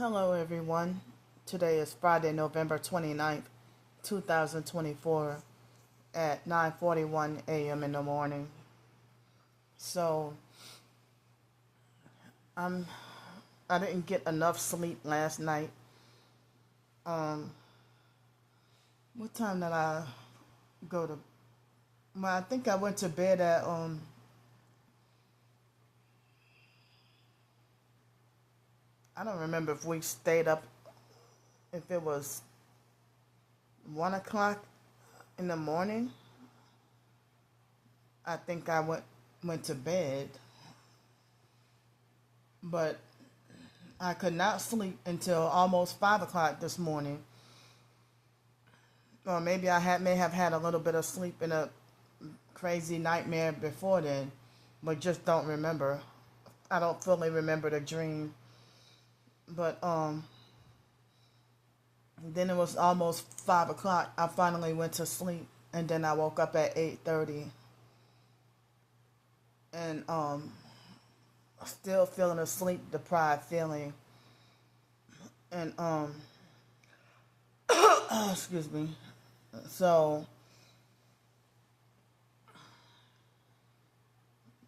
Hello everyone. Today is Friday, November 29th, 2024 at 9:41 a.m. in the morning. So, I'm I didn't get enough sleep last night. Um what time did I go to well, I think I went to bed at I don't remember if we stayed up if it was 1 o'clock in the morning. I think I went to bed, but I could not sleep until almost 5 o'clock this morning. Or maybe may have had a little bit of sleep in a crazy nightmare before then, but just don't remember. I don't fully remember the dream. But then it was almost 5 o'clock. I finally went to sleep, and then I woke up at 8:30, and still feeling a sleep deprived feeling, and excuse me. So,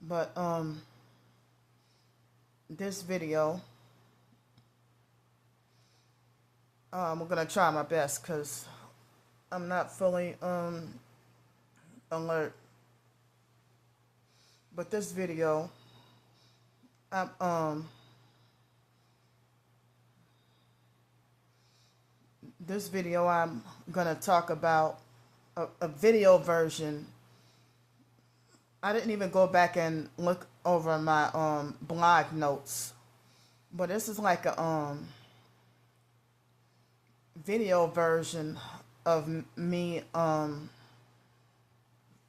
but this video, I'm gonna try my best because I'm not fully alert. But this video, I'm I'm gonna talk about a video version. I didn't even go back and look over my blog notes, but this is like a video version of me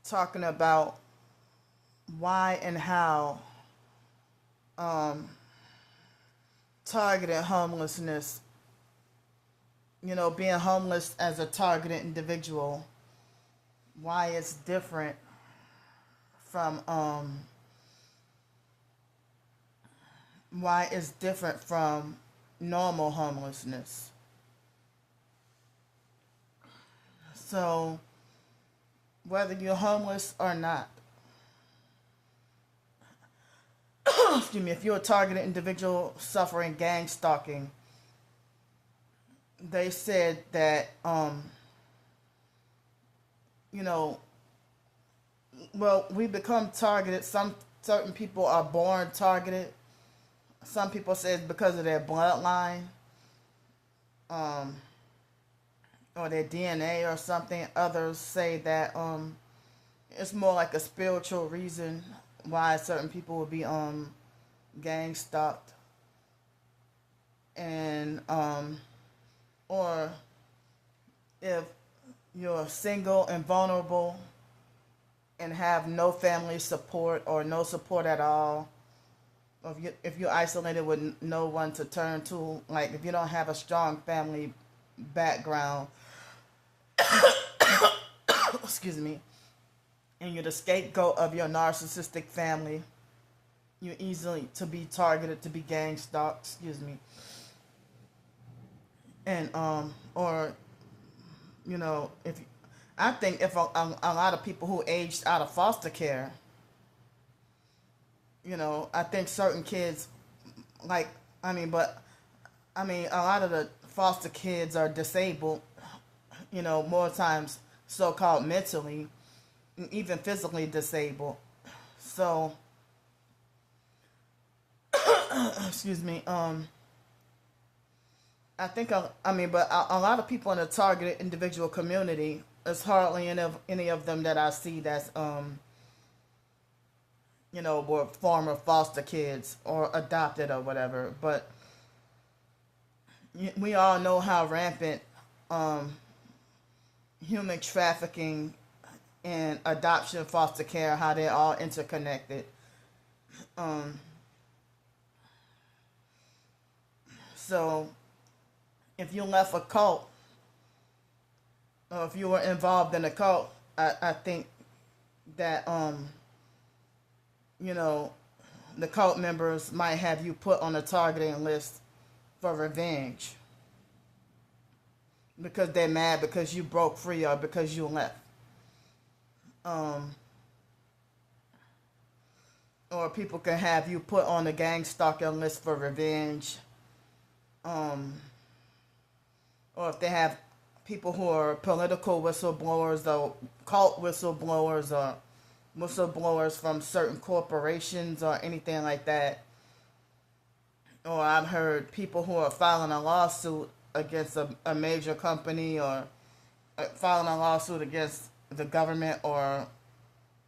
talking about why and how targeted homelessness, being homeless as a targeted individual, why it's different from normal homelessness. So, whether you're homeless or not, excuse me, if you're a targeted individual suffering gang stalking, they said that, we become targeted. Some certain people are born targeted. Some people say it's because of their bloodline, or their DNA or something. Others say that it's more like a spiritual reason why certain people will be gang stalked, and or if you're single and vulnerable and have no family support or no support at all, or if you're isolated with no one to turn to, like if you don't have a strong family background, excuse me, and you're the scapegoat of your narcissistic family, you're easily to be targeted to be gang stalked, excuse me. And or if I think if a lot of people who aged out of foster care, I think certain kids, like, a lot of the foster kids are disabled, more times so-called mentally, and even physically disabled. So, excuse me, I think, but a lot of people in the targeted individual community, there's hardly any of them that I see that's, were former foster kids or adopted or whatever. But we all know how rampant human trafficking and adoption, foster care, how they're all interconnected. So if you left a cult, or if you were involved in a cult, I think that the cult members might have you put on a targeting list for revenge because they're mad because you broke free or because you left. Or people can have you put on the gang stalking list for revenge. Or if they have people who are political whistleblowers or cult whistleblowers or whistleblowers from certain corporations or anything like that. Or I've heard people who are filing a lawsuit against a major company or filing a lawsuit against the government or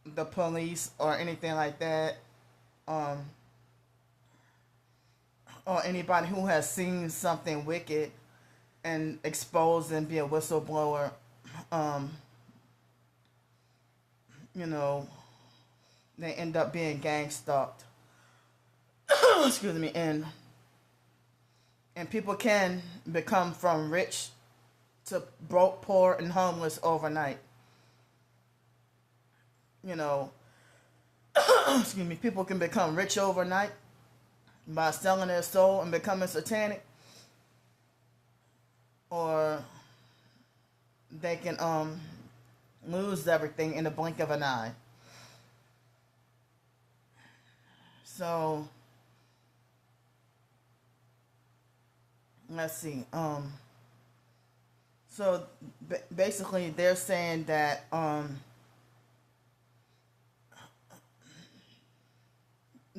the police or anything like that. Or anybody who has seen something wicked and expose and be a whistleblower, you know, they end up being gang stalked. Excuse me, and people can become from rich to broke, poor, and homeless overnight. You know, excuse me, people can become rich overnight by selling their soul and becoming satanic, or they can lose everything in the blink of an eye. So let's see. So basically, they're saying that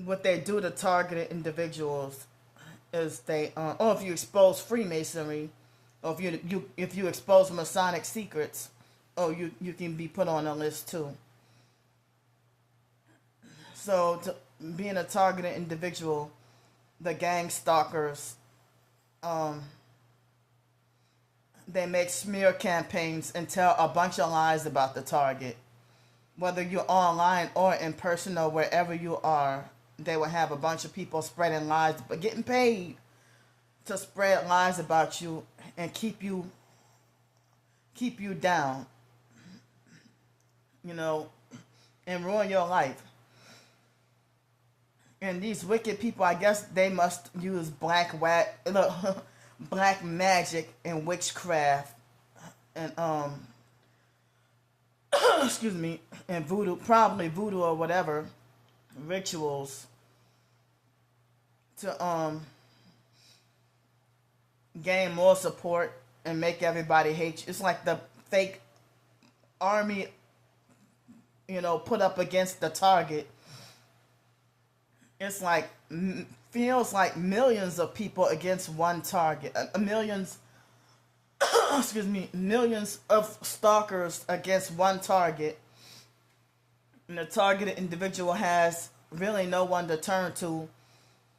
what they do to targeted individuals is they, or if you expose Freemasonry, or if you expose Masonic secrets, you can be put on a list too. So being a targeted individual, the gang stalkers, they make smear campaigns and tell a bunch of lies about the target, whether you're online or in person or wherever you are. They will have a bunch of people spreading lies, but getting paid to spread lies about you and keep you down, you know, and ruin your life. And these wicked people, I guess they must use black magic and witchcraft and excuse me, and voodoo, probably voodoo or whatever rituals to gain more support and make everybody hate you. It's like the fake army, you know, put up against the target. It's like, feels like millions of people against one target. Millions, excuse me, millions of stalkers against one target. And the targeted individual has really no one to turn to.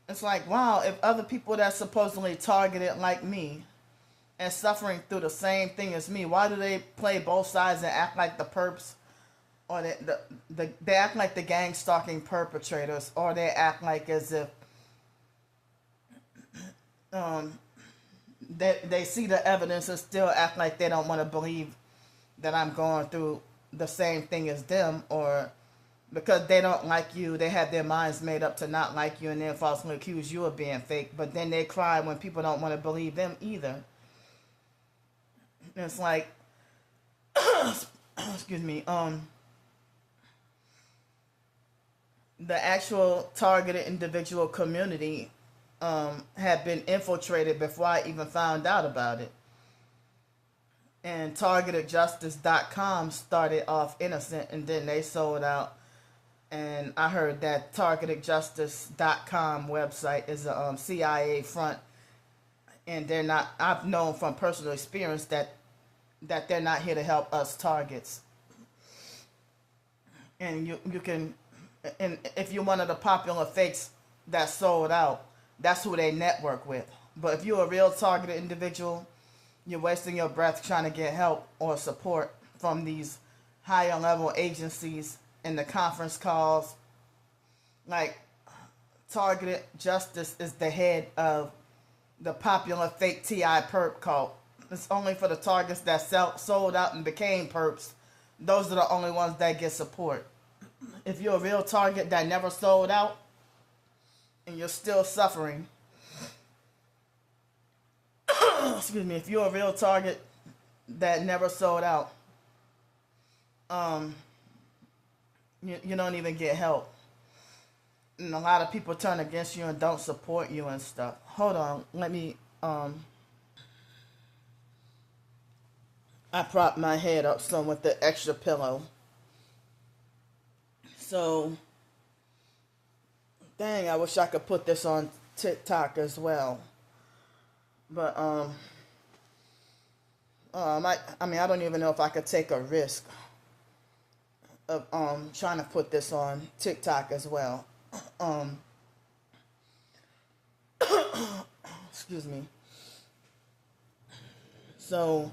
It's like, wow, if other people that's supposedly targeted like me and suffering through the same thing as me, why do they play both sides and act like the perps, or they act like the gang stalking perpetrators, or they act like as if they see the evidence and still act like they don't want to believe that I'm going through the same thing as them, or because they don't like you, they have their minds made up to not like you and then falsely accuse you of being fake, but then they cry when people don't want to believe them either. It's like, excuse me, the actual targeted individual community had been infiltrated before I even found out about it. And targetedjustice.com started off innocent and then they sold out. And I heard that targetedjustice.com website is a CIA front, and they're not. I've known from personal experience that they're not here to help us targets. And you can, and if you're one of the popular fakes that sold out, that's who they network with. But if you're a real targeted individual, you're wasting your breath trying to get help or support from these higher level agencies in the conference calls. Like, Targeted Justice is the head of the popular fake TI perp cult. It's only for the targets that sold out and became perps. Those are the only ones that get support. If you're a real target that never sold out and you're still suffering, excuse me, if you're a real target that never sold out, um, you don't even get help. And a lot of people turn against you and don't support you and stuff. Hold on, let me, I propped my head up some with the extra pillow. So, dang, I wish I could put this on TikTok as well. But, I mean, I don't even know if I could take a risk of, trying to put this on TikTok as well. Um, excuse me. So,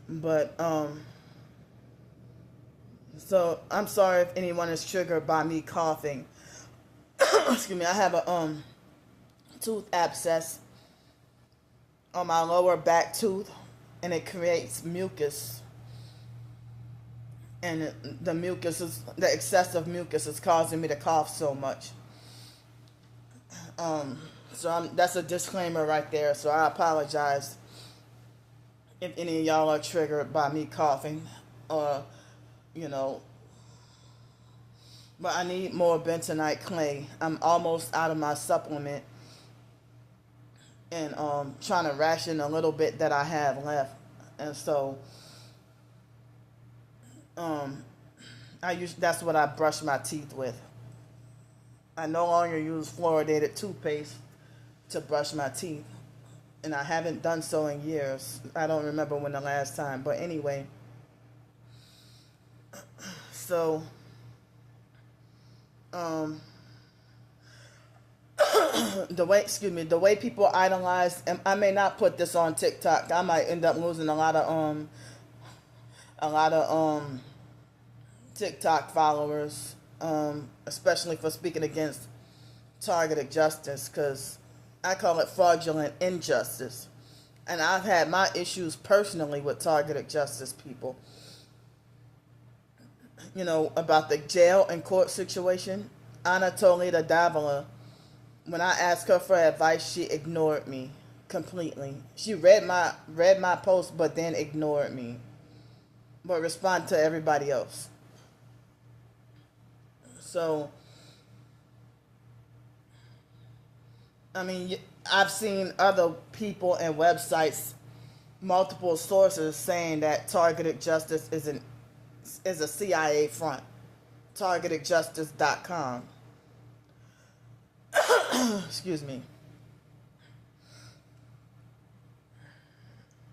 but, so I'm sorry if anyone is triggered by me coughing. Excuse me. I have a tooth abscess on my lower back tooth, and it creates mucus. And the excessive mucus is causing me to cough so much. So that's a disclaimer right there. So I apologize if any of y'all are triggered by me coughing, or you know. But I need more bentonite clay. I'm almost out of my supplement, and trying to ration a little bit that I have left, and so that's what I brush my teeth with. I no longer use fluoridated toothpaste to brush my teeth, and I haven't done so in years. I don't remember when the last time, but anyway. So, the way people idolize, and I may not put this on TikTok. I might end up losing a lot of TikTok followers, especially for speaking against targeted justice, because I call it fraudulent injustice. And I've had my issues personally with targeted justice people. You know, about the jail and court situation. Anatolita Davila, when I asked her for advice, she ignored me completely. She read my post, but then ignored me, but responded to everybody else. So, I mean, I've seen other people and websites, multiple sources saying that targeted justice is a CIA front. Targetedjustice.com. Excuse me.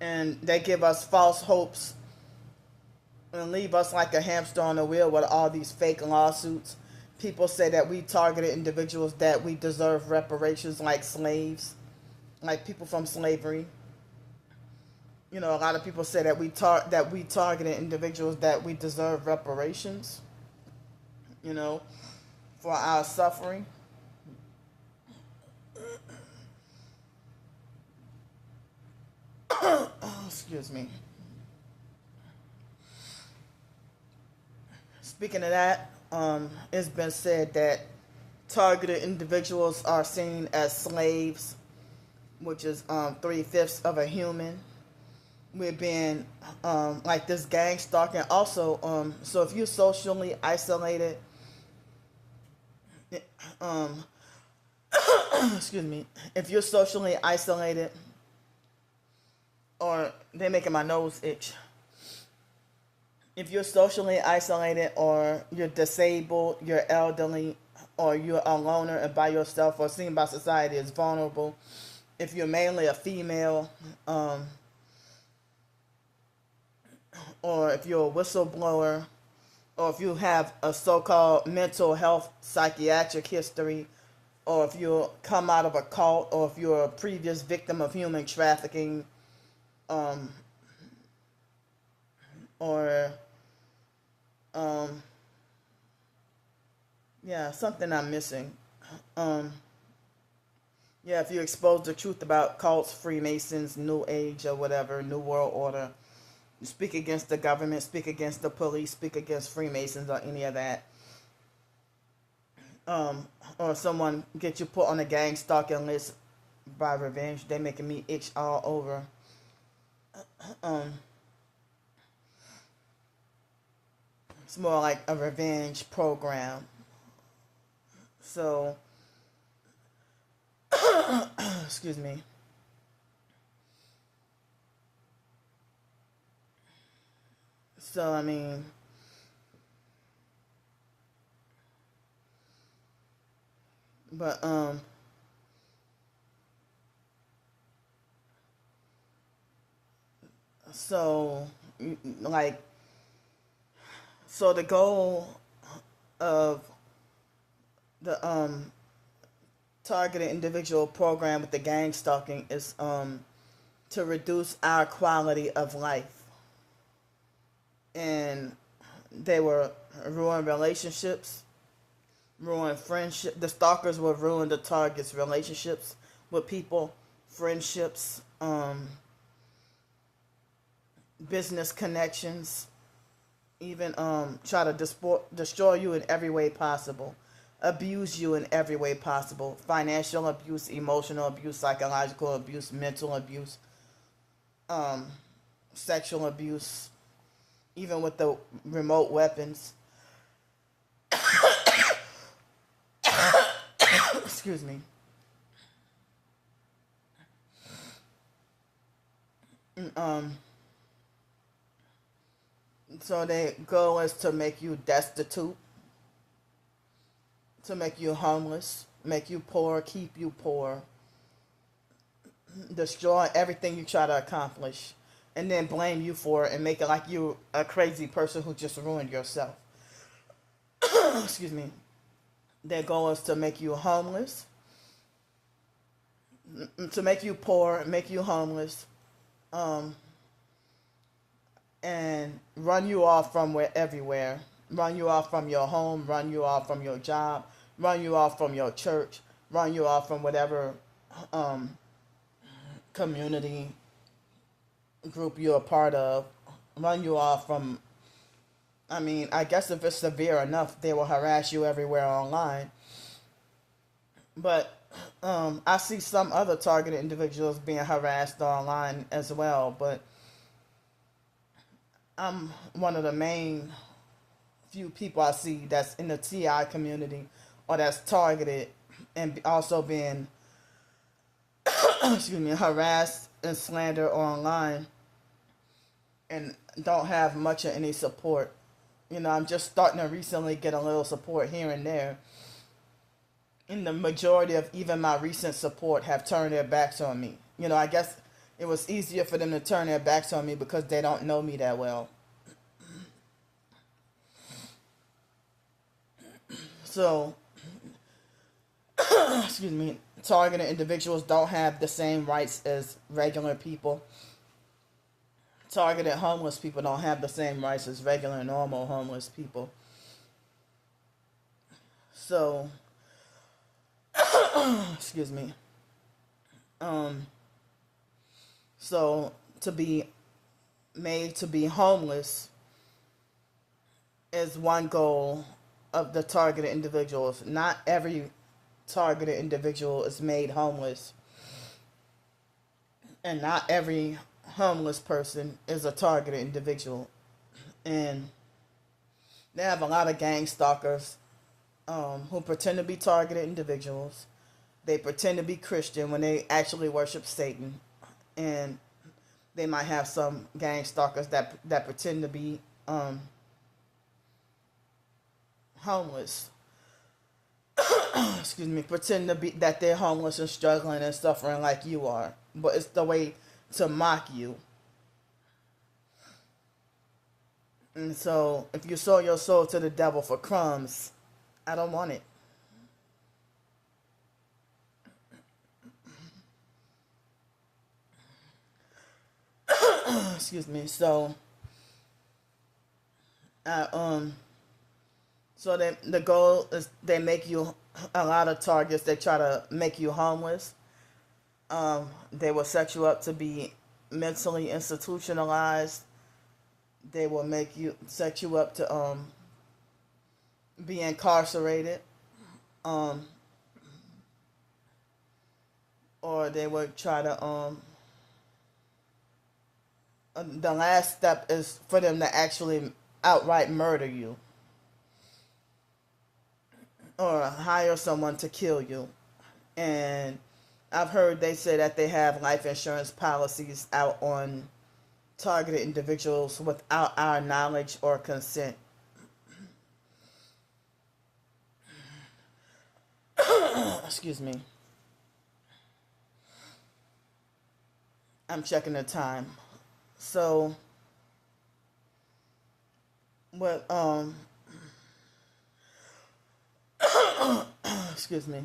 And they give us false hopes and leave us like a hamster on a wheel with all these fake lawsuits. People say that we targeted individuals, that we deserve reparations, like slaves, like people from slavery. You know, a lot of people say that we targeted individuals, that we deserve reparations, you know, for our suffering. Excuse me. Speaking of that, it's been said that targeted individuals are seen as slaves, which is 3/5 of a human. We're being like this gang stalking. Also, so if you're socially isolated, excuse me, if you're socially isolated, or they're making my nose itch. If you're socially isolated, or you're disabled, you're elderly, or you're a loner and by yourself, or seen by society as vulnerable, if you're mainly a female, or if you're a whistleblower, or if you have a so-called mental health psychiatric history, or if you come out of a cult, or if you're a previous victim of human trafficking, or yeah, something I'm missing. Yeah, if you expose the truth about cults, Freemasons, New Age, or whatever, New World Order, you speak against the government, speak against the police, speak against Freemasons, or any of that. um, or someone get you put on a gang stalking list by revenge. They making me itch all over. Um, it's more like a revenge program. So, excuse me. So I mean, but so like, so the goal of the targeted individual program with the gang stalking is to reduce our quality of life, and they were ruin relationships, ruin friendship. The stalkers will ruin the target's relationships with people, friendships, business connections, even try to destroy you in every way possible, abuse you in every way possible: financial abuse, emotional abuse, psychological abuse, mental abuse, um, sexual abuse, even with the remote weapons. Excuse me. Um, so their goal is to make you destitute, to make you homeless, make you poor, keep you poor, destroy everything you try to accomplish, and then blame you for it and make it like you a crazy person who just ruined yourself. Excuse me. Their goal is to make you homeless, to make you poor, make you homeless, um, and run you off from everywhere. Run you off from your home, run you off from your job, run you off from your church, run you off from whatever um, community group you're a part of, run you off from. I mean, I guess if it's severe enough, they will harass you everywhere online. But I see some other targeted individuals being harassed online as well. But I'm one of the main few people I see that's in the TI community or that's targeted and also being excuse me, harassed and slandered online and don't have much of any support. You know, I'm just starting to recently get a little support here and there. And the majority of even my recent support have turned their backs on me. You know, I guess it was easier for them to turn their backs on me because they don't know me that well. So, excuse me, targeted individuals don't have the same rights as regular people. Targeted homeless people don't have the same rights as regular normal homeless people. So, excuse me. Um, so to be made to be homeless is one goal of the targeted individuals. Not every targeted individual is made homeless, and not every homeless person is a targeted individual. And they have a lot of gang stalkers who pretend to be targeted individuals. They pretend to be Christian when they actually worship Satan, and they might have some gang stalkers that pretend to be homeless. Excuse me, pretend to be that they're homeless and struggling and suffering like you are, but it's the way to mock you. And so, if you sold your soul to the devil for crumbs, I don't want it. Excuse me. So, I so the goal is they make you a lot of targets. They try to make you homeless. They will set you up to be mentally institutionalized. They will make you set you up to be incarcerated. um, or they would try to the last step is for them to actually outright murder you or hire someone to kill you. And I've heard they say that they have life insurance policies out on targeted individuals without our knowledge or consent. Excuse me. I'm checking the time. So, what, excuse me.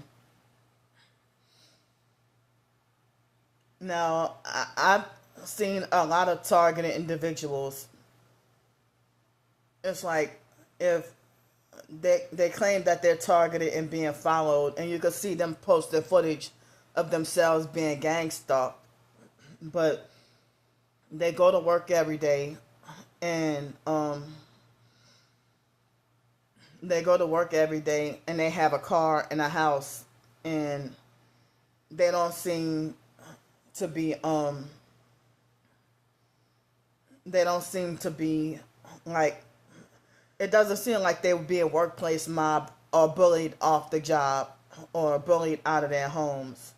Now, I've seen a lot of targeted individuals. It's like if they claim that they're targeted and being followed, and you can see them posting footage of themselves being gang stalked, but they go to work every day, and they have a car and a house, and they don't seem to be they don't seem to be like, it doesn't seem like they would be a workplace mob or bullied off the job or bullied out of their homes.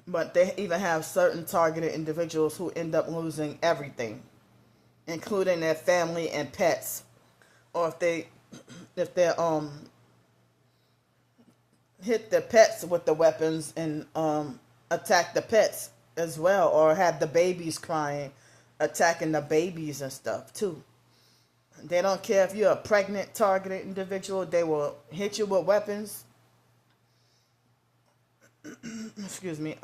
But they even have certain targeted individuals who end up losing everything, including their family and pets. Or if they hit the pets with the weapons and attack the pets as well, or have the babies crying, attacking the babies and stuff too. They don't care if you're a pregnant targeted individual, they will hit you with weapons. Excuse me.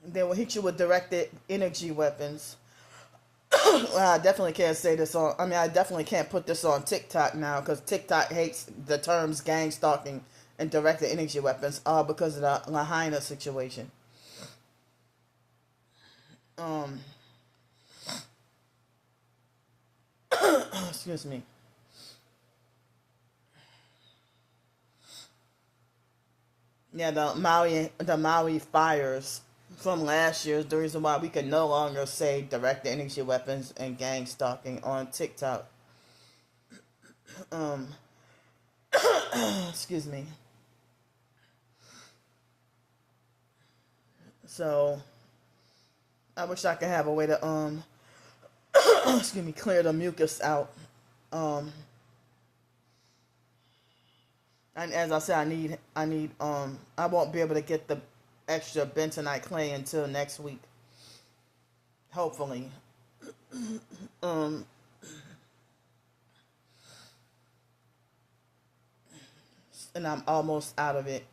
They will hit you with directed energy weapons. Well, I definitely can't say this on. I mean, I definitely can't put this on TikTok now because TikTok hates the terms gang stalking and directed energy weapons, all because of the Lahaina situation. Um, excuse me. Yeah, the Maui fires from last year is the reason why we can no longer say direct energy weapons and gang stalking on TikTok. Um, excuse me. So I wish I could have a way to excuse me, clear the mucus out. Um, and as I said, I won't be able to get the extra bentonite clay until next week, hopefully. Um, and I'm almost out of it.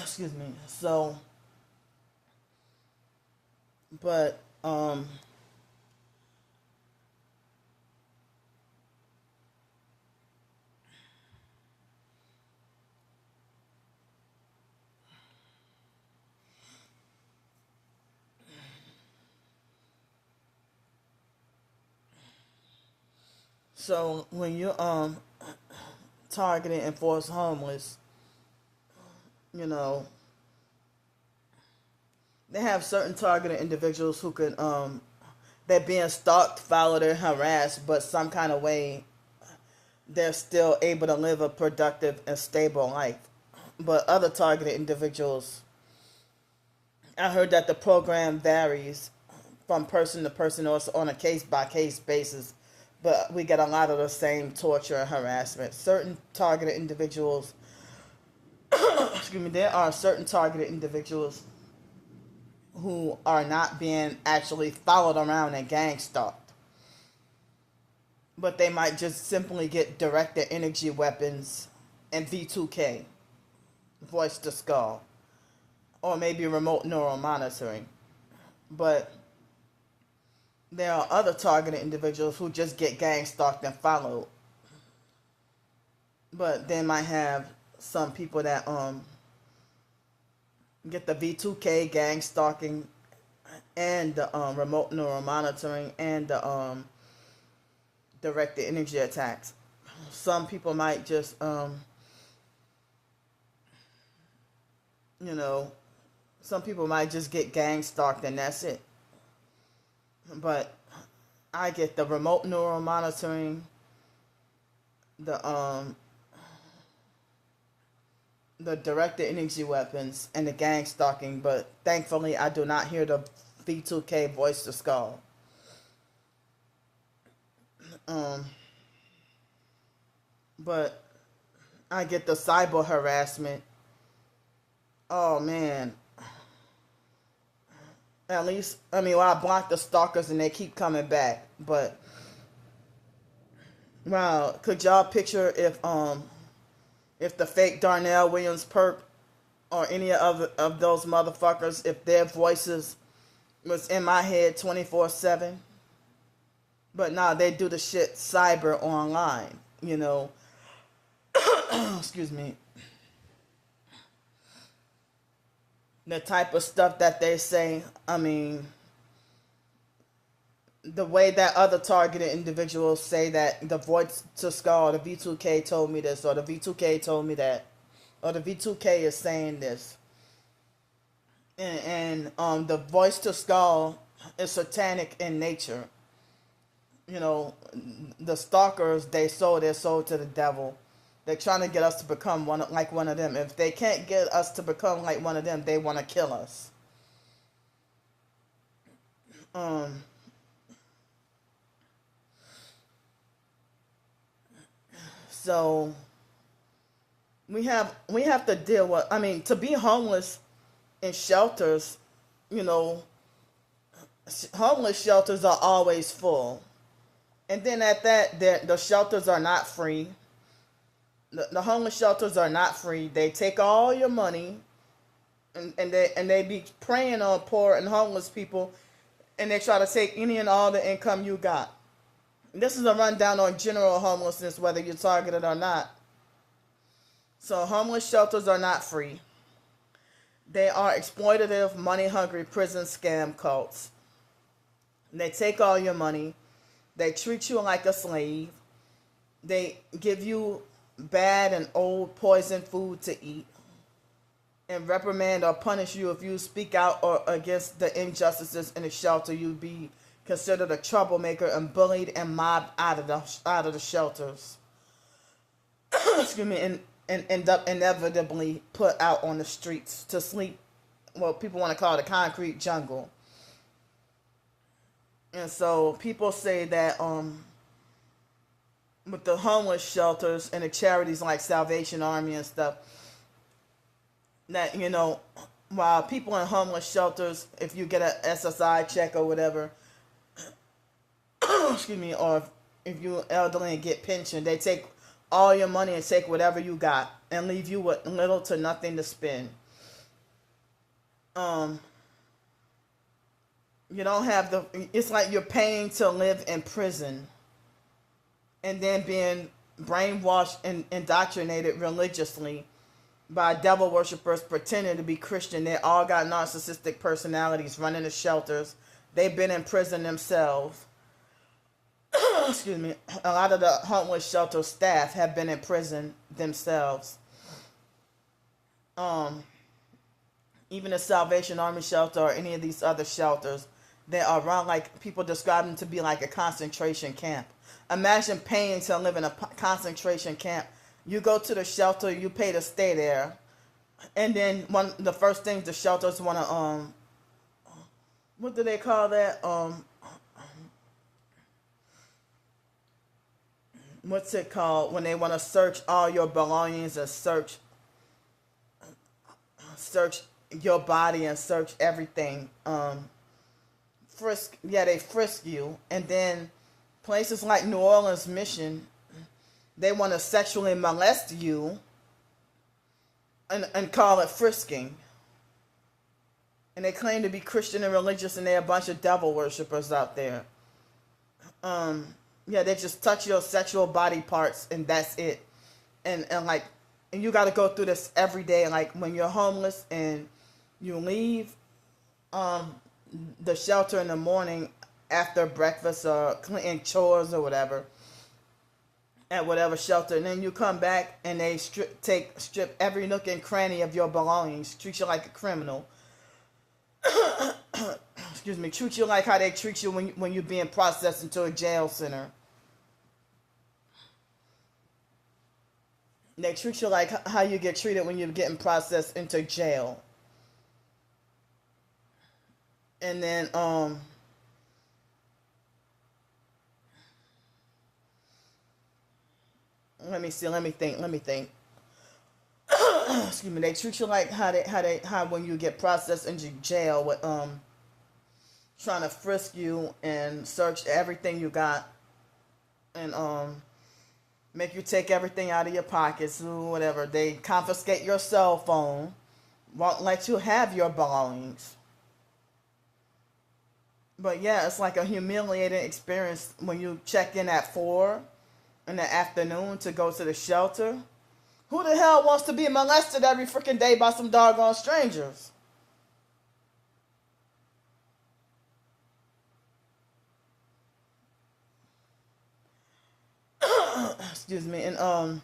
Excuse me. So, but so when you targeting and force homeless, you know, they have certain targeted individuals who can they're being stalked, followed, and harassed, but some kind of way they're still able to live a productive and stable life. But other targeted individuals, I heard that the program varies from person to person or on a case by case basis, but we get a lot of the same torture and harassment. Certain targeted individuals, excuse me, there are certain targeted individuals who are not being actually followed around and gang stalked, but they might just simply get directed energy weapons and V2K, voice to skull, or maybe remote neural monitoring. But there are other targeted individuals who just get gang stalked and followed. But they might have some people that get the V2K gang stalking and the remote neural monitoring and the directed energy attacks. Some people might just, you know, some people might just get gang stalked and that's it. But I get the remote neural monitoring, the directed energy weapons, and the gang stalking. But thankfully, I do not hear the V2K voice to skull. But I get the cyber harassment. Oh man. At least, I mean, well, I blocked the stalkers and they keep coming back. But wow, could y'all picture if the fake Darnell Williams perp or any of those motherfuckers, if their voices was in my head 24/7? But nah, they do the shit cyber online, you know. Excuse me. The type of stuff that they say, I mean, the way that other targeted individuals say that the voice to skull, the V2K told me this, or the V2K told me that, or the V2K is saying this. And the voice to skull is satanic in nature. You know, the stalkers, they sold their soul to the devil. They're trying to get us to become like one of them. If they can't get us to become like one of them, they want to kill us. So we have to deal with. I mean, to be homeless in shelters, you know, homeless shelters are always full, and then at that, the shelters are not free. The homeless shelters are not free. They take all your money, and they be preying on poor and homeless people, and they try to take any and all the income you got. This is a rundown on general homelessness, whether you're targeted or not. So homeless shelters are not free. They are exploitative, money-hungry prison scam cults. They take all your money. They treat you like a slave. They give you bad and old poison food to eat, and reprimand or punish you if you speak out or against the injustices in the shelter. You'd be considered a troublemaker and bullied and mobbed out of the shelters. Excuse me, and end up inevitably put out on the streets to sleep. Well, people want to call it a concrete jungle. And so people say that with the homeless shelters and the charities like Salvation Army and stuff, that, you know, while people in homeless shelters, if you get a SSI check or whatever, excuse me, or if you're elderly and get pension, they take all your money and take whatever you got and leave you with little to nothing to spend. You don't have it's like you're paying to live in prison, and then being brainwashed and indoctrinated religiously by devil worshippers pretending to be Christian. They all got narcissistic personalities running the shelters. They've been in prison themselves. Excuse me. A lot of the homeless shelter staff have been in prison themselves. Even the Salvation Army shelter or any of these other shelters, they are run like, people describe them to be like a concentration camp. Imagine paying to live in a concentration camp. You go to the shelter, you pay to stay there, and then the first things the shelters want to what do they call that? What's it called when they want to search all your belongings and search your body and search everything? They frisk you, and then places like New Orleans Mission, they want to sexually molest you and call it frisking. And they claim to be Christian and religious, and they're a bunch of devil worshippers out there. They just touch your sexual body parts, and that's it. And you got to go through this every day. Like when you're homeless and you leave the shelter in the morning after breakfast or cleaning chores or whatever, at whatever shelter, and then you come back and they strip every nook and cranny of your belongings, treat you like a criminal. Excuse me, treat you like how they treat you when you're being processed into a jail center. They treat you like how you get treated when you're getting processed into jail. And then let me see, let me think. Excuse me. They treat you like how when you get processed into jail with trying to frisk you and search everything you got, and make you take everything out of your pockets or whatever. They confiscate your cell phone, won't let you have your belongings. But yeah, it's like a humiliating experience when you check in at 4 in the afternoon to go to the shelter. Who the hell wants to be molested every freaking day by some doggone strangers? Excuse me. And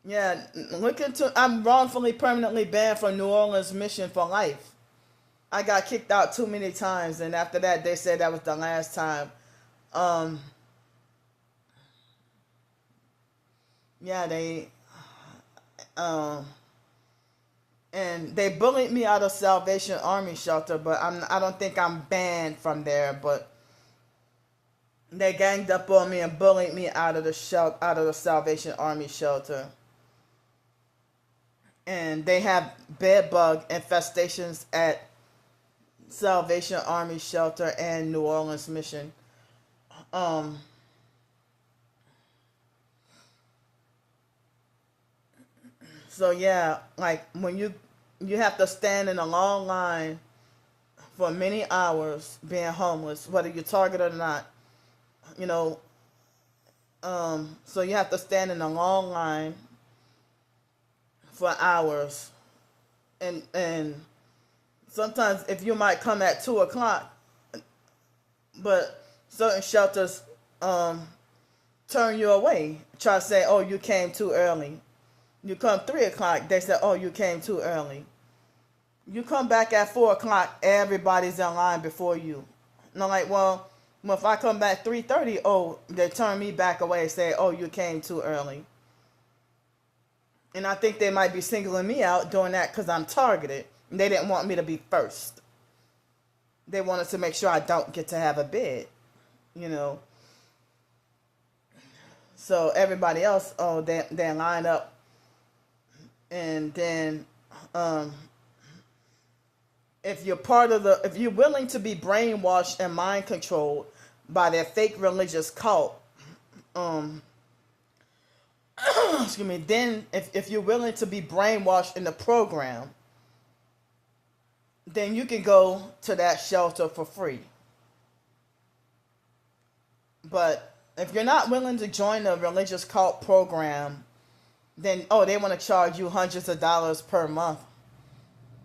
yeah, look into. I'm wrongfully permanently banned from New Orleans mission for life. I got kicked out too many times, and after that, they said that was the last time. Um, yeah, um, and they bullied me out of Salvation Army shelter, but I don't think I'm banned from there, but they ganged up on me and bullied me out of the Salvation Army shelter. And they have bed bug infestations at Salvation Army shelter and New Orleans mission. Um, so yeah, like when you have to stand in a long line for many hours being homeless, whether you're targeted or not, you know. So you have to stand in a long line for hours, and sometimes if you might come at 2 o'clock, but certain shelters turn you away, try to say, oh, you came too early. You come 3 o'clock, they say, oh, you came too early. You come back at 4 o'clock, everybody's in line before you. And I'm like, well, if I come back 3:30, oh, they turn me back away and say, oh, you came too early. And I think they might be singling me out doing that because I'm targeted. And they didn't want me to be first. They wanted to make sure I don't get to have a bed, you know. So everybody else, oh, they line up. And then if you're willing to be brainwashed and mind controlled by their fake religious cult, excuse me, then if you're willing to be brainwashed in the program, then you can go to that shelter for free. But if you're not willing to join the religious cult program, then they want to charge you hundreds of dollars per month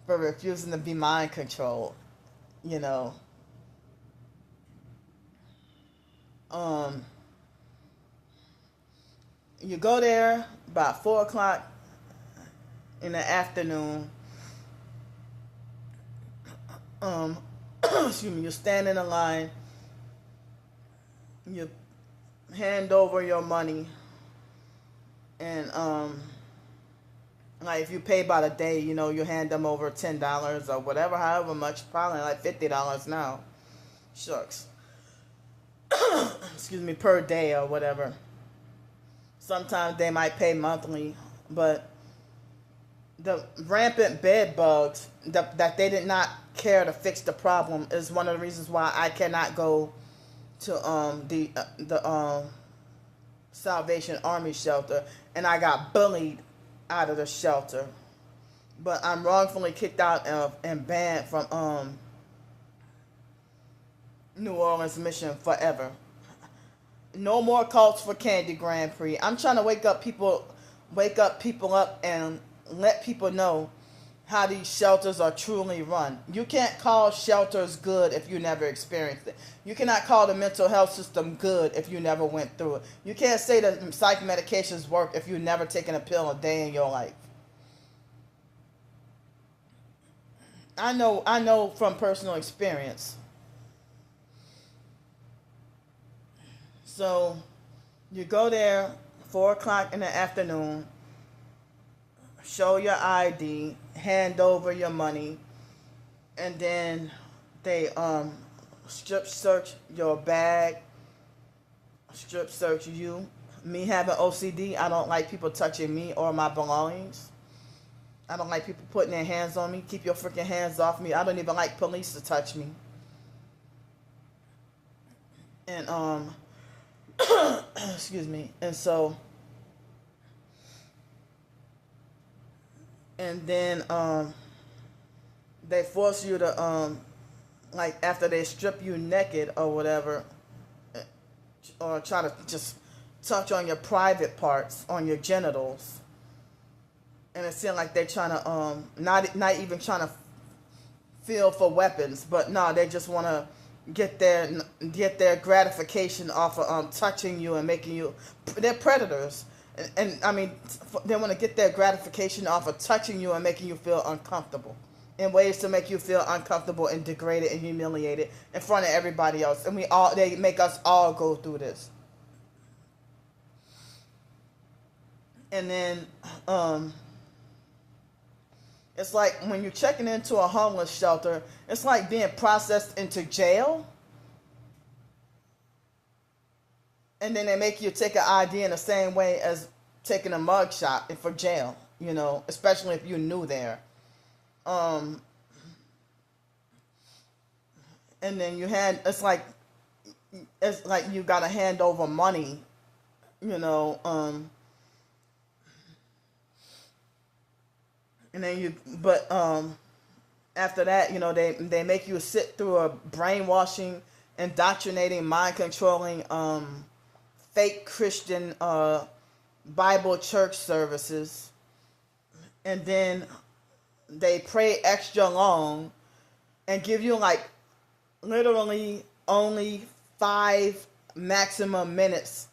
for refusing to be mind controlled, you know. You go there about 4 o'clock in the afternoon. Excuse me. You stand in a line. You hand over your money, and like if you pay by the day, you know, you hand them over $10 or whatever, however much, probably like $50 now. Shucks. Excuse me, per day or whatever. Sometimes they might pay monthly, but the rampant bed bugs that they did not care to fix the problem is one of the reasons why I cannot go to the Salvation Army shelter, and I got bullied out of the shelter. But I'm wrongfully kicked out of and banned from New Orleans mission forever. No more cults for Candy Grand Prix. I'm trying to wake up people up and let people know how these shelters are truly run. You can't call shelters good if you never experienced it. You cannot call the mental health system good if you never went through it. You can't say that psych medications work if you've never taken a pill a day in your life. I know from personal experience. So you go there 4 o'clock in the afternoon, show your ID, hand over your money, and then they strip search your bag, strip search you. Me having OCD, I don't like people touching me or my belongings. I don't like people putting their hands on me. Keep your freaking hands off me. I don't even like police to touch me. And excuse me. And then they force you to like after they strip you naked or whatever, or try to just touch on your private parts, on your genitals. And it seems like they're trying to not even trying to feel for weapons, but no, they just want to get their gratification off of touching you and making you. They're predators, and I mean they want to get their gratification off of touching you and making you feel uncomfortable, in ways to make you feel uncomfortable and degraded and humiliated in front of everybody else. And they make us all go through this. And then it's like when you're checking into a homeless shelter, it's like being processed into jail. And then they make you take an ID in the same way as taking a mug shot for jail, especially if you're new there. And then it's like you gotta hand over money, and then after that, they make you sit through a brainwashing, indoctrinating, mind controlling, fake Christian Bible church services, and then they pray extra long and give you like literally only 5 maximum minutes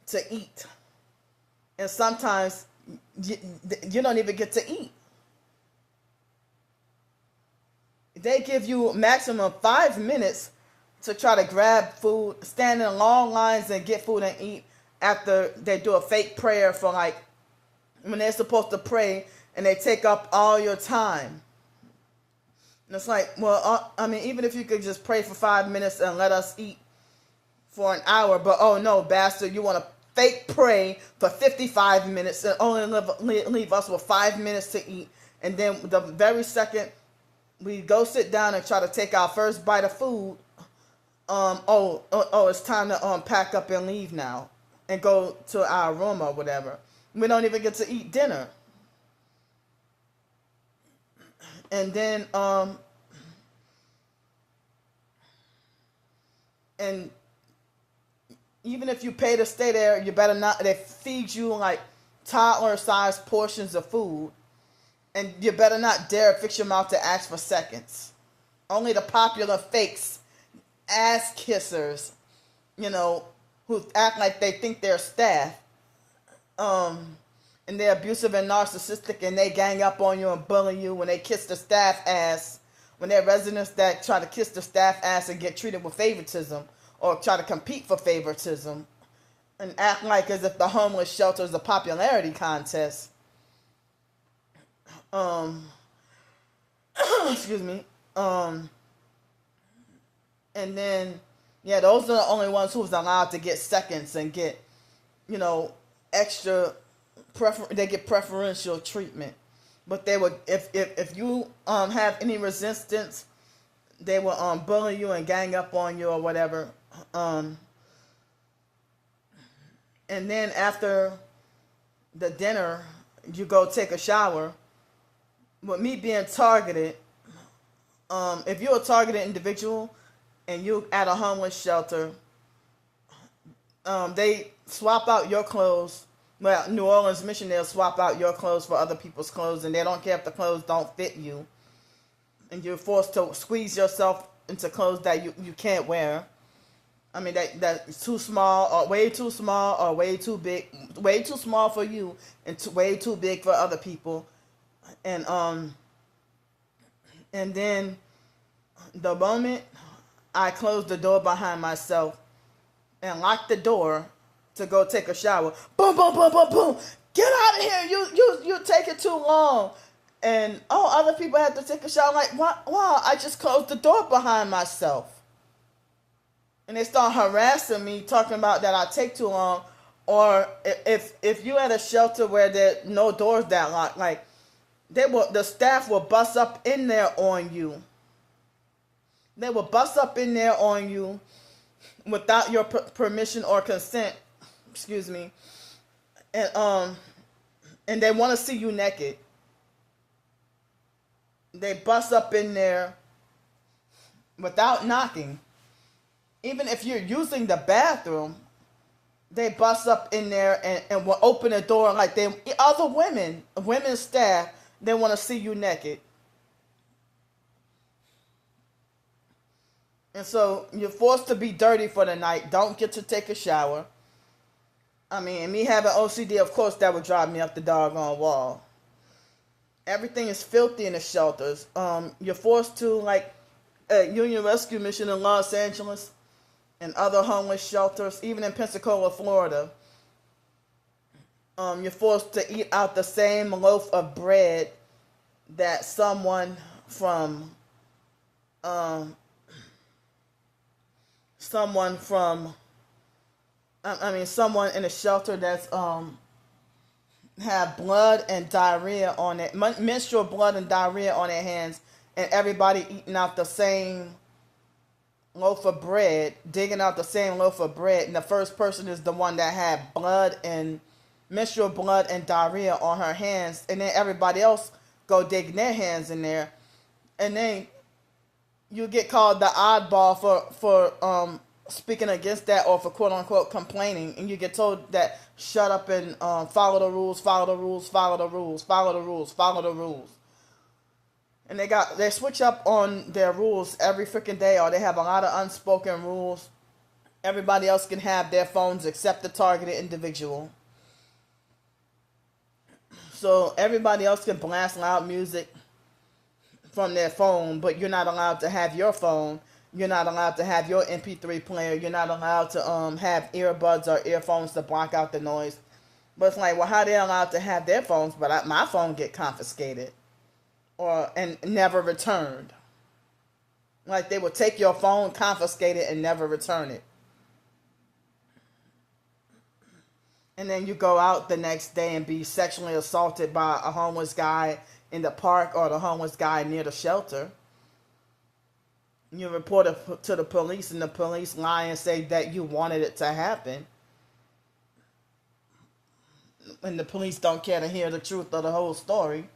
to eat, and sometimes you don't even get to eat. They give you maximum 5 minutes to try to grab food, stand in long lines and get food and eat after they do a fake prayer for like when they're supposed to pray, and they take up all your time. And it's like, well, I mean, even if you could just pray for 5 minutes and let us eat for an hour, but oh no, bastard, you want to fake pray for 55 minutes and only leave us with 5 minutes to eat. And then the very second we go sit down and try to take our first bite of food, it's time to pack up and leave now and go to our room or whatever. We don't even get to eat dinner. And then and even if you pay to stay there, you better not. They feed you like toddler-sized portions of food, and you better not dare fix your mouth to ask for seconds. Only the popular fakes, ass kissers, who act like they think they're staff, and they're abusive and narcissistic, and they gang up on you and bully you when they kiss the staff ass. When they're residents that try to kiss the staff ass and get treated with favoritism, or try to compete for favoritism, and act like as if the homeless shelter is a popularity contest. Excuse me. And then, those are the only ones who's allowed to get seconds and get, extra they get preferential treatment. But they would, if you have any resistance, they will bully you and gang up on you or whatever. And then after the dinner, you go take a shower. With me being targeted, if you're a targeted individual and you at a homeless shelter, they swap out your clothes, Well, New Orleans mission, they'll swap out your clothes for other people's clothes, and they don't care if the clothes don't fit you, and you're forced to squeeze yourself into clothes that you can't wear. I mean, that's too small, or way too small, or way too big, way too small for you, and way too big for other people. And and then the moment I closed the door behind myself and locked the door to go take a shower, boom, boom, boom, boom, boom, get out of here! You taking too long. And other people have to take a shower. Like, wow, I just closed the door behind myself. And they start harassing me, talking about that I take too long, or if you at a shelter where there no doors that lock, like the staff will bust up in there on you. They will bust up in there on you without your permission or consent. Excuse me, and they want to see you naked. They bust up in there without knocking. Even if you're using the bathroom, they bust up in there and will open the door like they other women staff, they want to see you naked. And so you're forced to be dirty for the night. Don't get to take a shower. I mean, me having OCD, of course, that would drive me up the doggone wall. Everything is filthy in the shelters. You're forced to, like, at Union Rescue Mission in Los Angeles and other homeless shelters, even in Pensacola, Florida. You're forced to eat out the same loaf of bread that someone from someone in a shelter that's have blood and diarrhea on it, menstrual blood and diarrhea on their hands, and everybody eating out the same loaf of bread, digging out the same loaf of bread, and the first person is the one that had blood and menstrual blood and diarrhea on her hands, and then everybody else go digging their hands in there, and then you get called the oddball for speaking against that, or for quote unquote complaining, and you get told that shut up and follow the rules, follow the rules, follow the rules, follow the rules, follow the rules. And they switch up on their rules every freaking day, or they have a lot of unspoken rules. Everybody else can have their phones except the targeted individual. So everybody else can blast loud music from their phone, but you're not allowed to have your phone. You're not allowed to have your MP3 player. You're not allowed to have earbuds or earphones to block out the noise. But it's like, well, how are they allowed to have their phones, but my phone get confiscated and never returned? Like, they would take your phone, confiscate it, and never return it. And then you go out the next day and be sexually assaulted by a homeless guy in the park or the homeless guy near the shelter. You report it to the police, and the police lie and say that you wanted it to happen. And the police don't care to hear the truth of the whole story.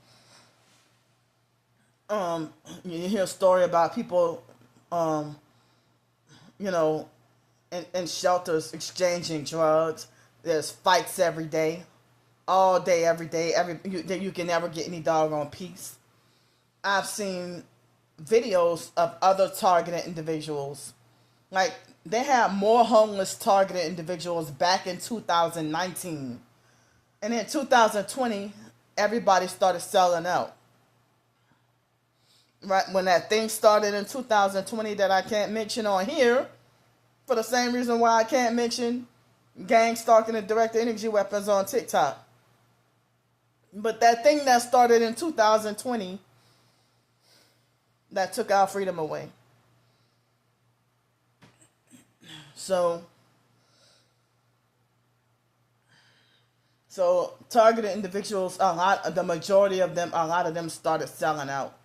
You hear a story about people, in shelters exchanging drugs. There's fights every day, all day, every day. You can never get any doggone peace. I've seen videos of other targeted individuals. Like, they had more homeless targeted individuals back in 2019. And in 2020, everybody started selling out. Right when that thing started in 2020 that I can't mention on here, for the same reason why I can't mention gang stalking and direct energy weapons on TikTok. But that thing that started in 2020, that took our freedom away. So targeted individuals, the majority of them, a lot of them started selling out.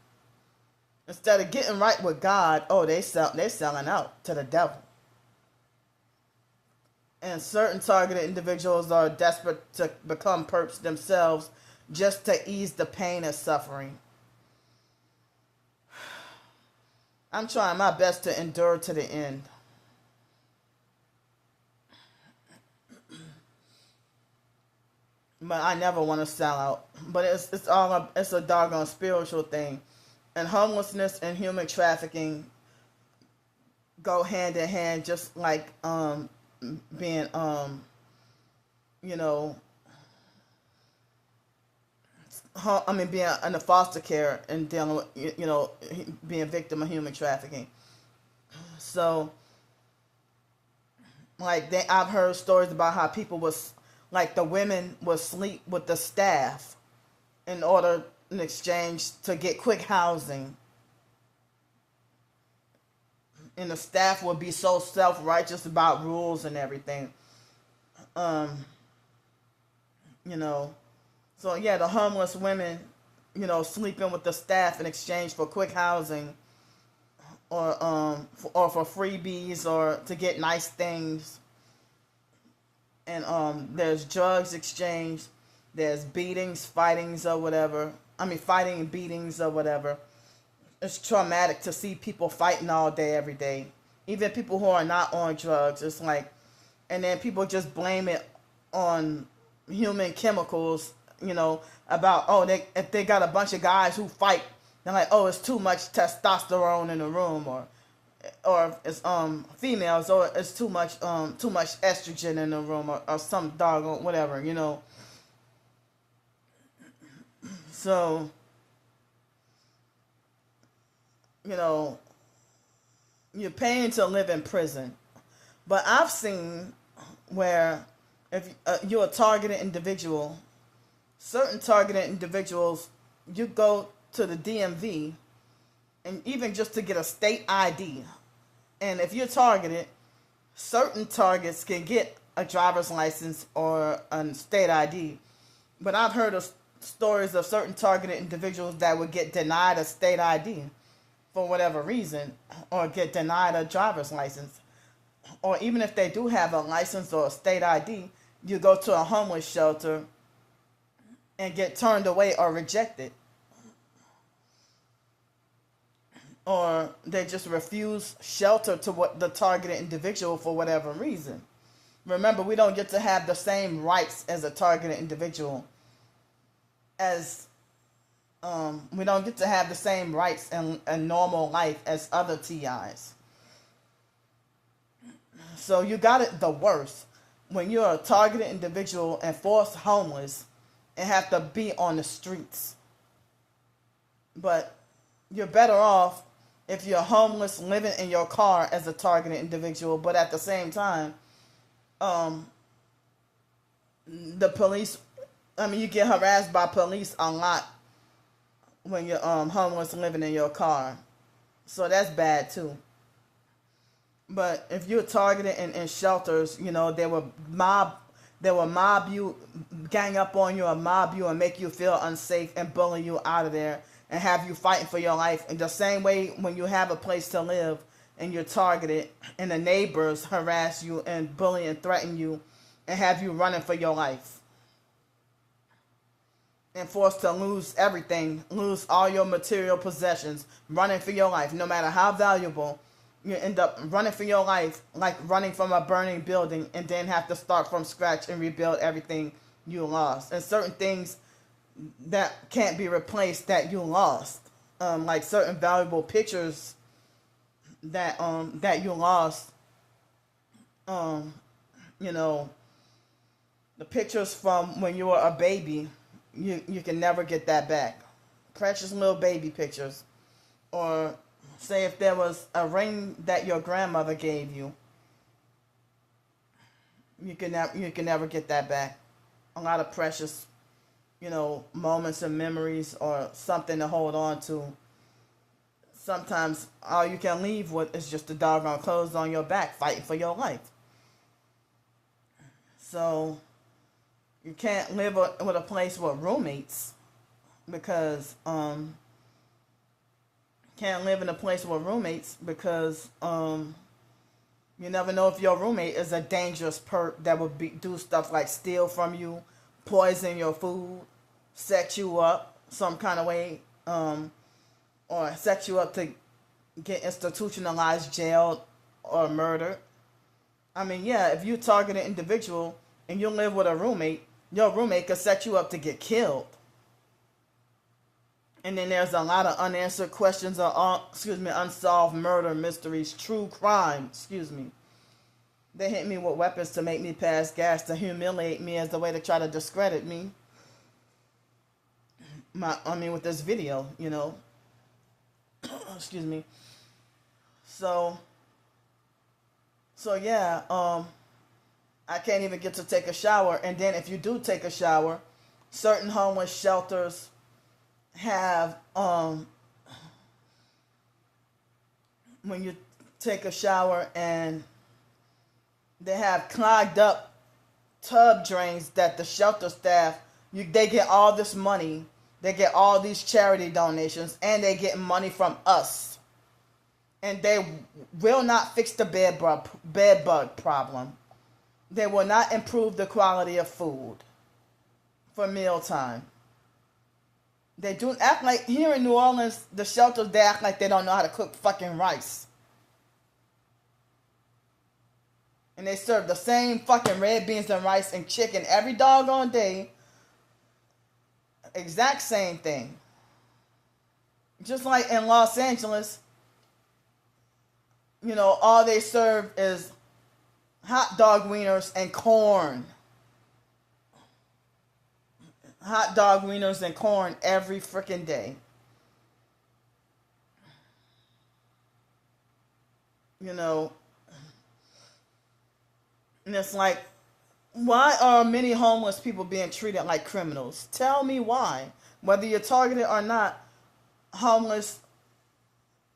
Instead of getting right with God, they're selling out to the devil. And certain targeted individuals are desperate to become perps themselves just to ease the pain and suffering. I'm trying my best to endure to the end. but I never want to sell out. But it's a doggone spiritual thing, and homelessness and human trafficking go hand in hand, just like being you know being in the foster care and dealing with being a victim of human trafficking. So like I've heard stories about how people was like the women would sleep with the staff in order in exchange to get quick housing, and the staff would be so self-righteous about rules and everything. um you know so yeah, the homeless women, sleeping with the staff in exchange for quick housing, or for freebies, or to get nice things. And there's drugs exchange, there's beatings, fightings, or whatever. Fighting and beatings or whatever. It's traumatic to see people fighting all day, every day. Even people who are not on drugs. It's like, and then people just blame it on human chemicals. About, if they got a bunch of guys who fight, they're like, it's too much testosterone in the room, or if it's females, or it's too much estrogen in the room, or some dog, or whatever. So you're paying to live in prison. But I've seen where if you're a targeted individual, certain targeted individuals, you go to the DMV, and even just to get a state ID. And if you're targeted, certain targets can get a driver's license or a state ID. But I've heard of stories of certain targeted individuals that would get denied a state ID for whatever reason, or get denied a driver's license. Or even if they do have a license or a state ID, you go to a homeless shelter and get turned away or rejected. Or they just refuse shelter to what the targeted individual for whatever reason. Remember, we don't get to have the same rights as a targeted individual as we don't get to have the same rights in normal life as other TIs. So you got it the worst when you're a targeted individual and forced homeless and have to be on the streets. But you're better off if you're homeless living in your car as a targeted individual, but at the same time, the police, you get harassed by police a lot when you're homeless living in your car. So that's bad too. But if you're targeted in shelters, they will mob you, gang up on you, or mob you and make you feel unsafe and bully you out of there and have you fighting for your life. In the same way, when you have a place to live and you're targeted and the neighbors harass you and bully and threaten you and have you running for your life and forced to lose everything, lose all your material possessions, running for your life, no matter how valuable. You end up running for your life, like running from a burning building, and then have to start from scratch and rebuild everything you lost. And certain things that can't be replaced that you lost, like certain valuable pictures that you lost. The pictures from when you were a baby, you can never get that back. Precious little baby pictures. Or say if there was a ring that your grandmother gave you, you can never get that back. A lot of precious, moments and memories, or something to hold on to. Sometimes all you can leave with is just the doggone clothes on your back, fighting for your life. So you can't live with a place with roommates, because can't live in a place with roommates because you never know if your roommate is a dangerous perp that would do stuff like steal from you, poison your food, set you up some kind of way, or set you up to get institutionalized, jailed, or murdered. If you target an individual and you live with a roommate, your roommate could set you up to get killed. And then there's a lot of unanswered questions or, unsolved murder mysteries, true crime, They hit me with weapons to make me pass gas, to humiliate me as a way to try to discredit me. With this video, excuse me. So yeah, I can't even get to take a shower. And then if you do take a shower, certain homeless shelters have, when you take a shower, and they have clogged up tub drains that the shelter staff, they get all this money, they get all these charity donations, and they get money from us. And they will not fix the bed bug problem. They will not improve the quality of food for mealtime. They do act like, here in New Orleans, the shelters, they act like they don't know how to cook fucking rice. And they serve the same fucking red beans and rice and chicken every doggone day. Exact same thing. Just like in Los Angeles, all they serve is hot dog wieners and corn. Hot dog wieners and corn every freaking day. And it's like, why are many homeless people being treated like criminals? Tell me why. Whether you're targeted or not, homeless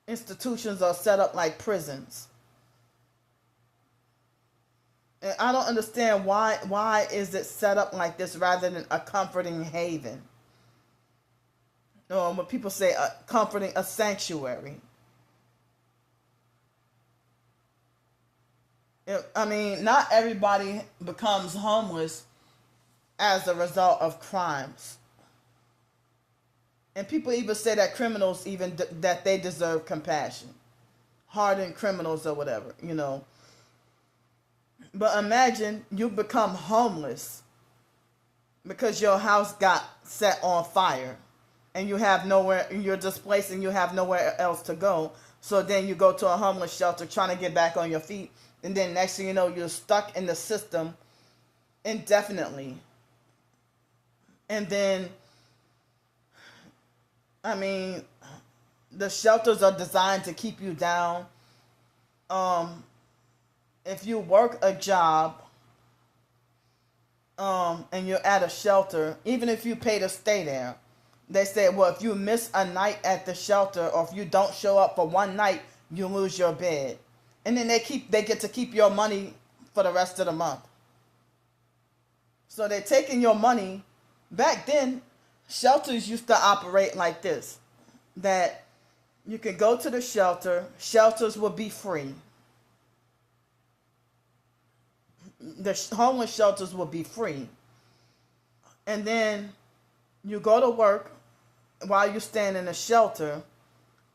institutions are set up like prisons. And I don't understand why is it set up like this rather than a comforting haven? Or when people say a sanctuary. Not everybody becomes homeless as a result of crimes. And people even say that criminals, that they deserve compassion. Hardened criminals or whatever, But imagine you become homeless because your house got set on fire and you're displaced and you have nowhere else to go. So then you go to a homeless shelter trying to get back on your feet. And then next thing you know, you're stuck in the system indefinitely. And then, the shelters are designed to keep you down. If you work a job, and you're at a shelter, even if you pay to stay there, they say, well, if you miss a night at the shelter, or if you don't show up for one night, you lose your bed. And then they get to keep your money for the rest of the month. So they're taking your money. Back then, shelters used to operate like this. That you could go to the shelter. Shelters would be free. The homeless shelters would be free. And then you go to work while you're staying in a shelter.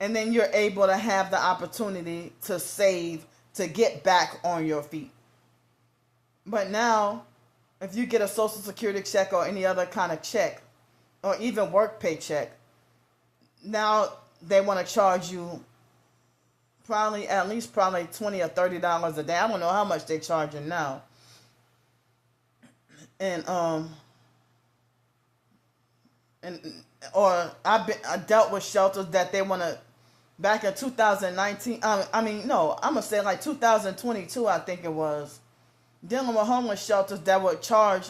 And then you're able to have the opportunity to save, to get back on your feet. But now, if you get a Social Security check or any other kind of check, or even work paycheck, now they want to charge you at least $20 or $30 a day. I don't know how much they're charging now. And I dealt with shelters that they want to. Back in 2019, I'm gonna say like 2022, I think it was, dealing with homeless shelters that would charge,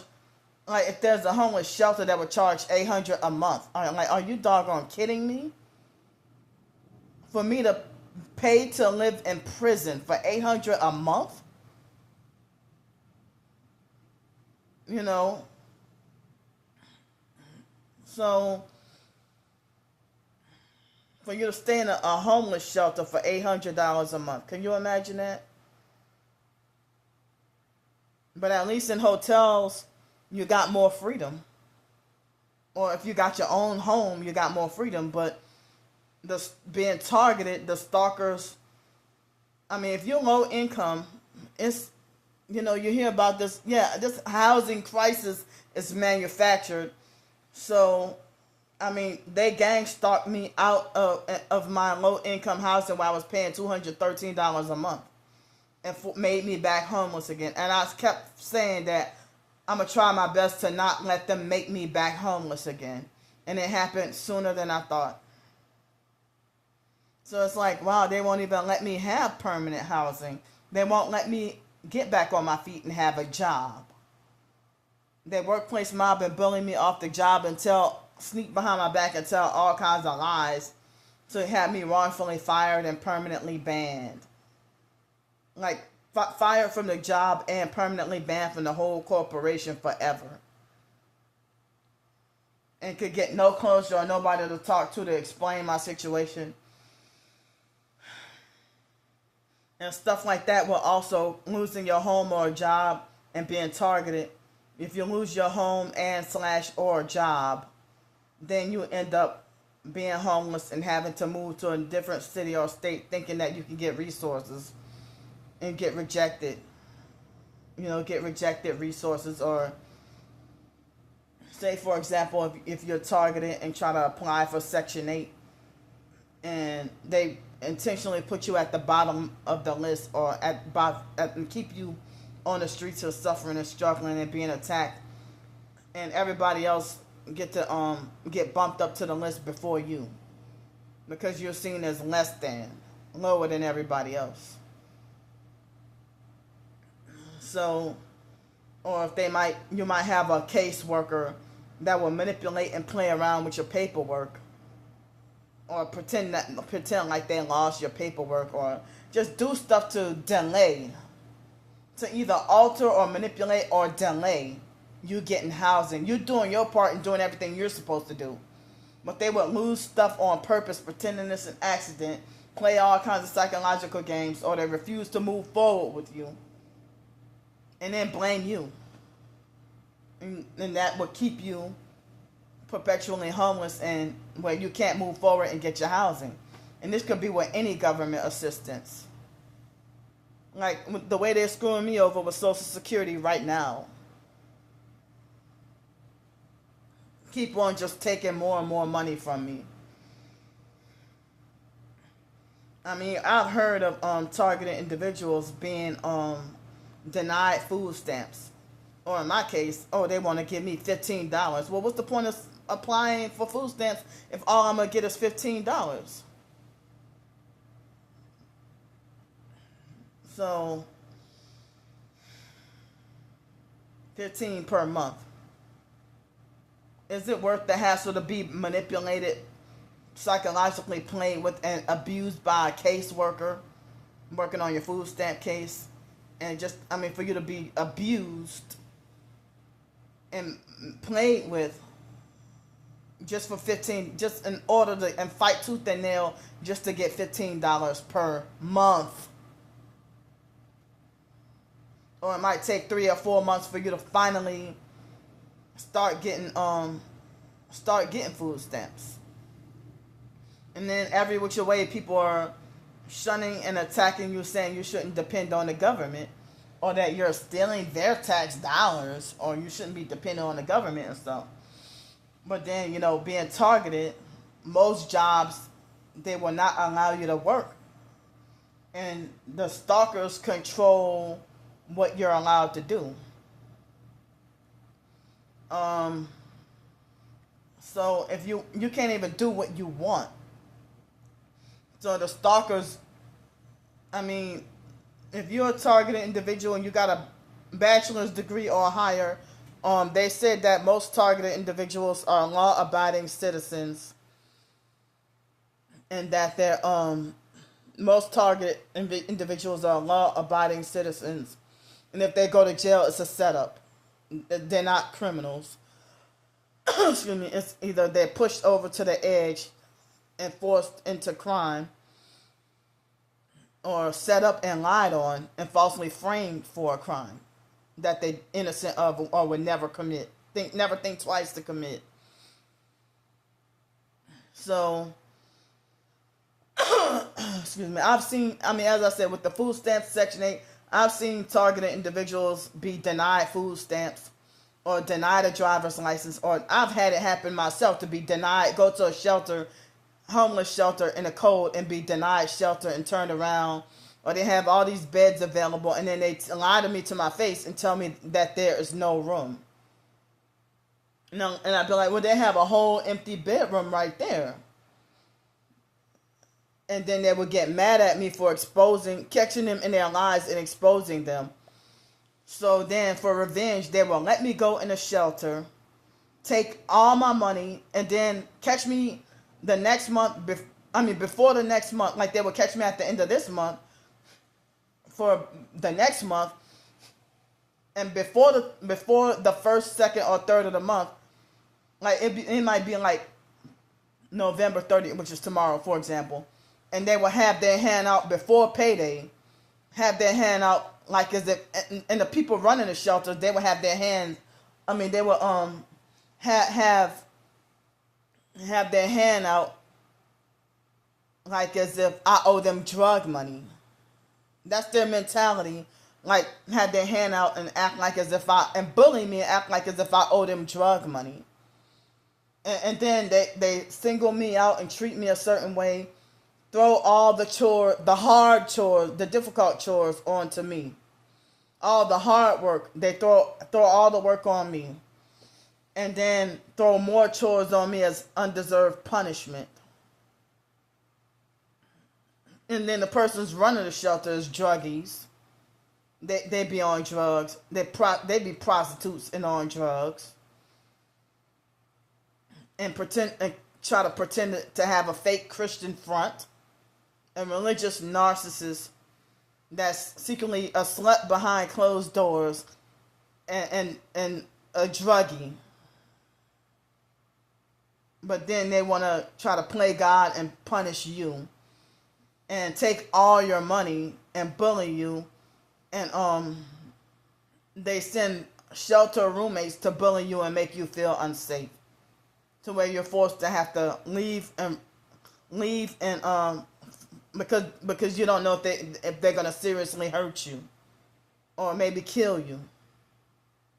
like if there's a homeless shelter that would charge $800 a month. I'm like, are you doggone kidding me? For me to pay to live in prison for $800 a month? So for you to stay in a homeless shelter for $800 a month. Can you imagine that? But at least in hotels, you got more freedom. Or if you got your own home, you got more freedom. But being targeted, the stalkers, if you're low income, You hear about this. Yeah, this housing crisis is manufactured. So, I mean, they gang stalked me out of my low income housing where I was paying $213 a month, and made me back homeless again. And I kept saying that I'm gonna try my best to not let them make me back homeless again. And it happened sooner than I thought. So it's like, wow, they won't even let me have permanent housing. They won't let me get back on my feet and have a job. Their workplace mob been bullying me off the job and sneak behind my back and tell all kinds of lies to have me wrongfully fired and permanently banned. Like, fired from the job and permanently banned from the whole corporation forever. And could get no closure or nobody to talk to explain my situation. And stuff like that will also losing your home or a job and being targeted. If you lose your home and / or job, then you end up being homeless and having to move to a different city or state thinking that you can get resources and get rejected. Get rejected resources. Or say, for example, if you're targeted and try to apply for Section 8 and they intentionally put you at the bottom of the list or and keep you on the streets of suffering and struggling and being attacked, and everybody else get bumped up to the list before you because you're seen as lower than everybody else. So, or if you might have a caseworker that will manipulate and play around with your paperwork, or pretend like they lost your paperwork, or just do stuff to delay, to either alter or manipulate or delay you getting housing. You doing your part and doing everything you're supposed to do, but they would lose stuff on purpose, pretending it's an accident, play all kinds of psychological games, or they refuse to move forward with you, and then blame you, and that would keep you perpetually homeless and where you can't move forward and get your housing. And this could be with any government assistance. Like the way they're screwing me over with Social Security right now. Keep on just taking more and more money from me. I mean, I've heard of targeted individuals being denied food stamps. Or in my case, they want to give me $15. Well, what's the point of applying for food stamps if all I'm going to get is $15? So, 15 per month. Is it worth the hassle to be manipulated, psychologically played with, and abused by a caseworker working on your food stamp case? And for you to be abused and played with just for 15, just in order to, and fight tooth and nail just to get $15 per month. Or it might take 3 or 4 months for you to finally start getting food stamps. And then every which way people are shunning and attacking you, saying you shouldn't depend on the government, or that you're stealing their tax dollars, or you shouldn't be dependent on the government and stuff. But then, being targeted, most jobs, they will not allow you to work. And the stalkers control what you're allowed to do. So if you can't even do what you want. So the stalkers, if you're a targeted individual and you got a bachelor's degree or higher, they said that most targeted individuals are law-abiding citizens, and that they're most targeted individuals are law-abiding citizens, and if they go to jail, it's a setup. They're not criminals. Excuse me. It's either they're pushed over to the edge and forced into crime, or set up and lied on and falsely framed for a crime that they're innocent of or would never commit. Never think twice to commit. So, excuse me, I've seen, as I said, with the food stamps, Section 8, I've seen targeted individuals be denied food stamps or denied a driver's license, or I've had it happen myself to be denied, go to a shelter, homeless shelter in the cold, and be denied shelter and turned around, or they have all these beds available and then they lie to me to my face and tell me that there is no room. No, and I'd be like, well, they have a whole empty bedroom right there. And then they would get mad at me for catching them in their lies and exposing them. So then for revenge, they will let me go in a shelter, take all my money, and then catch me the next month, before the next month, like they would catch me at the end of this month for the next month, and before the first, second, or third of the month, like it might be like November 30th, which is tomorrow, for example, and they will have their hand out before payday, have their hand out like as if, and the people running the shelter, they will have their hands, they will have their hand out like as if I owe them drug money. That's their mentality. Like, have their hand out and act like as if and bully me and act like as if I owe them drug money. And then they single me out and treat me a certain way, throw all the hard chores, the difficult chores onto me. All the hard work, they throw all the work on me. And then throw more chores on me as undeserved punishment. And then the person's running the shelter is druggies. They be on drugs. They be prostitutes and on drugs. And try to pretend to have a fake Christian front. A religious narcissist that's secretly a slut behind closed doors and a druggie. But then they want to try to play God and punish you and take all your money and bully you, and they send shelter roommates to bully you and make you feel unsafe, to where you're forced to have to leave and because you don't know if they're gonna seriously hurt you or maybe kill you,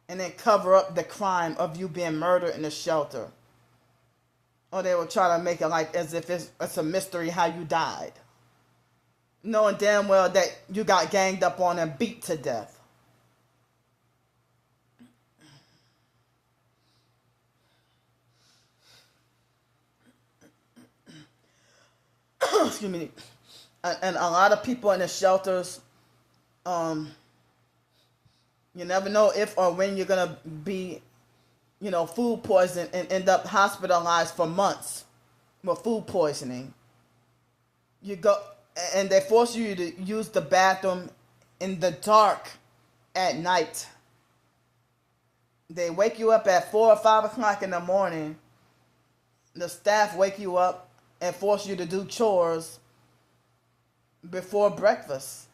and then cover up the crime of you being murdered in a shelter. Or they will try to make it like as if it's a mystery how you died, knowing damn well that you got ganged up on and beat to death. Excuse me. And a lot of people in the shelters, you never know if or when you're going to be, food poisoned and end up hospitalized for months with food poisoning. You go, and they force you to use the bathroom in the dark at night. They wake you up at 4 or 5 o'clock in the morning. The staff wake you up and force you to do chores before breakfast.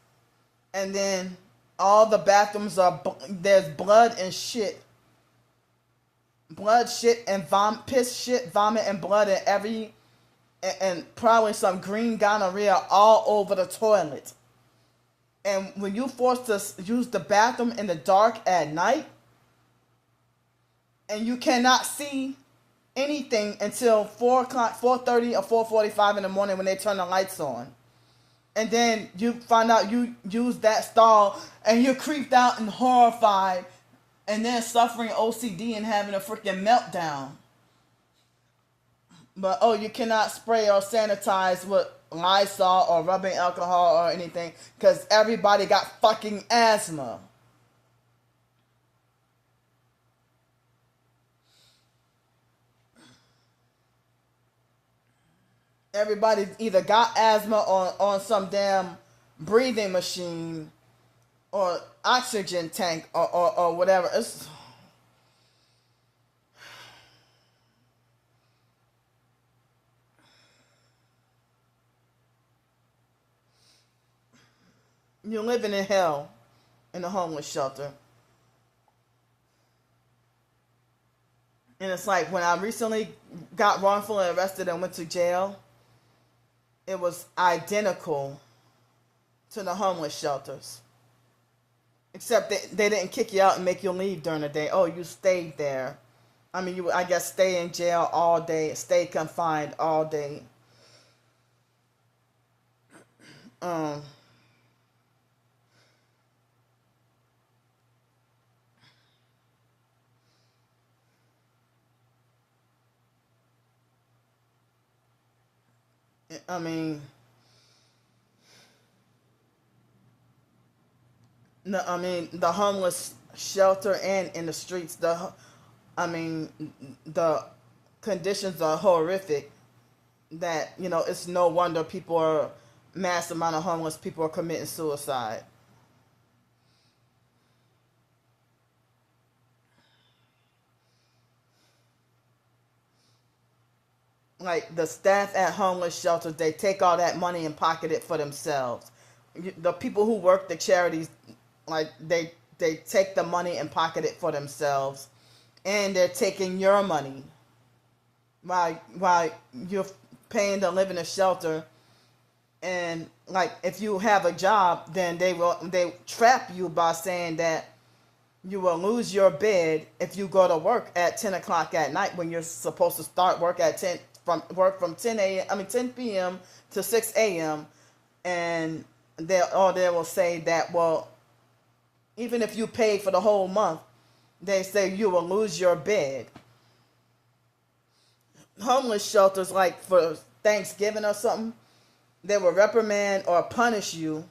And then all the bathrooms there's blood and shit. Blood, shit, and piss, shit, vomit, and blood and probably some green gonorrhea all over the toilet. And when you forced to use the bathroom in the dark at night, and you cannot see anything until 4 o'clock, 4:30 or 4:45 in the morning when they turn the lights on. And then you find out you used that stall and you're creeped out and horrified, and then suffering OCD and having a freaking meltdown. But, you cannot spray or sanitize with Lysol or rubbing alcohol or anything because everybody got fucking asthma. Everybody either got asthma or on some damn breathing machine or oxygen tank or whatever. You're living in hell in a homeless shelter. And it's like when I recently got wrongfully arrested and went to jail, it was identical to the homeless shelters. Except they didn't kick you out and make you leave during the day. Oh, you stayed there. I mean, you, I guess, stay in jail all day, stay confined all day. Um, I mean, no, I mean the homeless shelter and in the streets. I mean, the conditions are horrific. That it's no wonder people are mass amount of homeless people are committing suicide. Like the staff at homeless shelters, they take all that money and pocket it for themselves. The people who work the charities, like they take the money and pocket it for themselves, and they're taking your money while you're paying to live in a shelter. And like if you have a job, then they trap you by saying that you will lose your bed if you go to work at 10 o'clock at night when you're supposed to start work at 10 from 10 a.m. I mean 10 p.m. to 6 a.m. And they will say that, well, even if you paid for the whole month, they say you will lose your bed. Homeless shelters, like for Thanksgiving or something, they will reprimand or punish you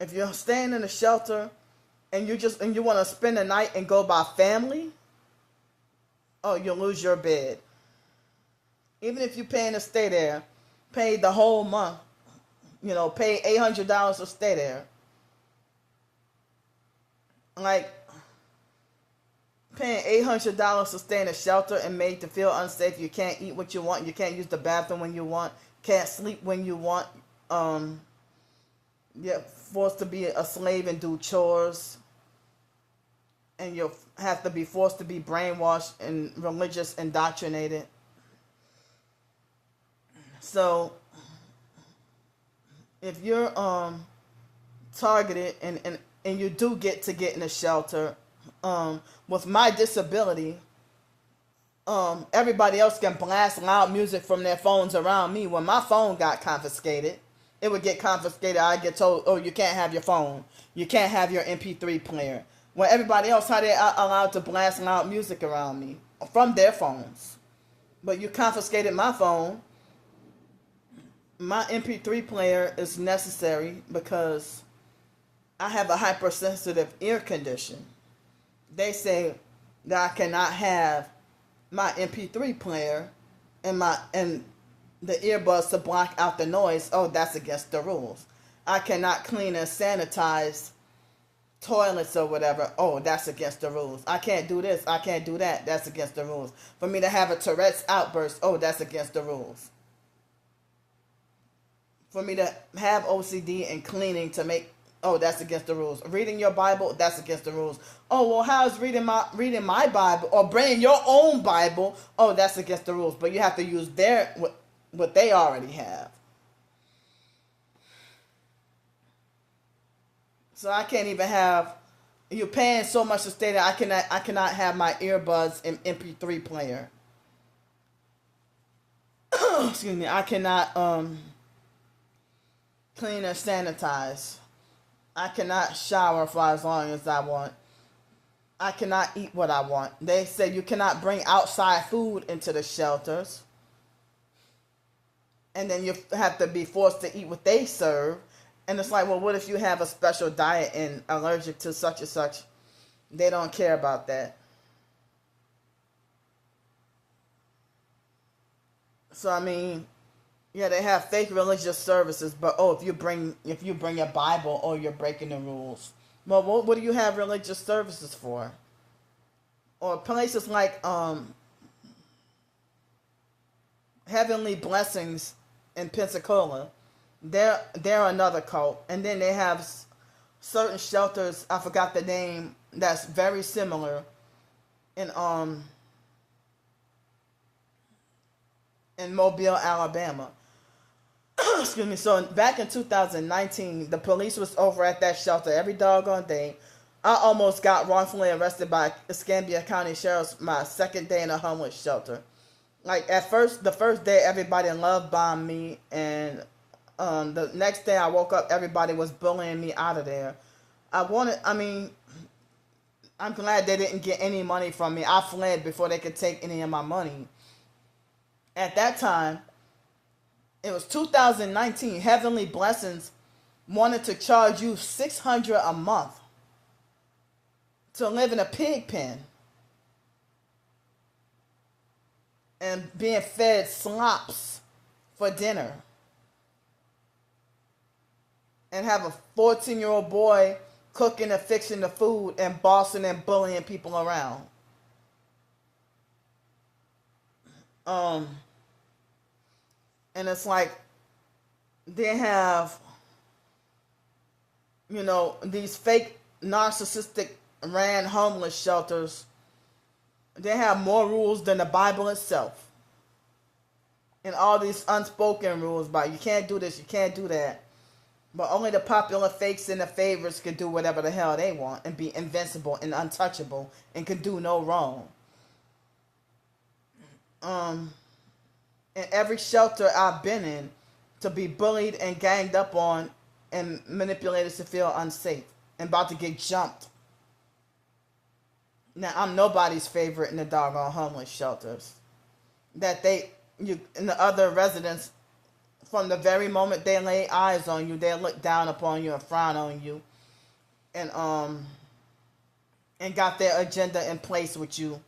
if you're staying in a shelter and you want to spend the night and go by family. Oh, you'll lose your bed. Even if you're paying to stay there, pay the whole month. Pay $800 to stay there. Like paying $800 to stay in a shelter and made to feel unsafe. You can't eat what you want. You can't use the bathroom when you want. Can't sleep when you want. You're forced to be a slave and do chores. And you have to be forced to be brainwashed and religious indoctrinated. So if you're targeted and you do get in a shelter, with my disability, everybody else can blast loud music from their phones around me. When my phone got confiscated, it would get confiscated. I get told, oh, you can't have your phone. You can't have your MP3 player. When everybody else, how they are allowed to blast loud music around me from their phones. But you confiscated my phone. My MP3 player is necessary because I have a hypersensitive ear condition. They say that I cannot have my MP3 player and the earbuds to block out the noise. Oh, that's against the rules. I cannot clean and sanitize toilets or whatever. Oh, that's against the rules. I can't do this. I can't do that. That's against the rules. For me to have a Tourette's outburst, oh, that's against the rules. For me to have OCD and cleaning to make, oh, that's against the rules. Reading your Bible, that's against the rules. Oh, well, how's reading my Bible or bringing your own Bible? Oh, that's against the rules. But you have to use what they already have. So I can't even have. You're paying so much to stay there. I cannot have my earbuds and MP3 player. Excuse me. I cannot clean and sanitize. I cannot shower for as long as I want. I cannot eat what I want. They say you cannot bring outside food into the shelters. And then you have to be forced to eat what they serve. And it's like, well, what if you have a special diet and allergic to such and such? They don't care about that. So I mean, yeah, they have fake religious services, but oh, if you bring a Bible, oh, you're breaking the rules. Well, what do you have religious services for? Or places like Heavenly Blessings in Pensacola, they're another cult, and then they have certain shelters. I forgot the name. That's very similar in Mobile, Alabama. Excuse me. So back in 2019, the police was over at that shelter every doggone day, I almost got wrongfully arrested by Escambia County Sheriff's my second day in a homeless shelter. Like at first, the first day, everybody love bombed me, and the next day I woke up, everybody was bullying me out of there. I mean, I'm glad they didn't get any money from me. I fled before they could take any of my money. At that time, it was 2019. Heavenly Blessings wanted to charge you $600 a month to live in a pig pen and being fed slops for dinner, and have a 14-year-old boy cooking and fixing the food and bossing and bullying people around. And it's like they have, these fake narcissistic ran homeless shelters. They have more rules than the Bible itself. And all these unspoken rules about you can't do this, you can't do that. But only the popular fakes and the favorites can do whatever the hell they want and be invincible and untouchable and can do no wrong. In every shelter I've been in, to be bullied and ganged up on and manipulated to feel unsafe and about to get jumped. Now, I'm nobody's favorite in the doggone homeless shelters. That and the other residents, from the very moment they lay eyes on you, they look down upon you and frown on you, and got their agenda in place with you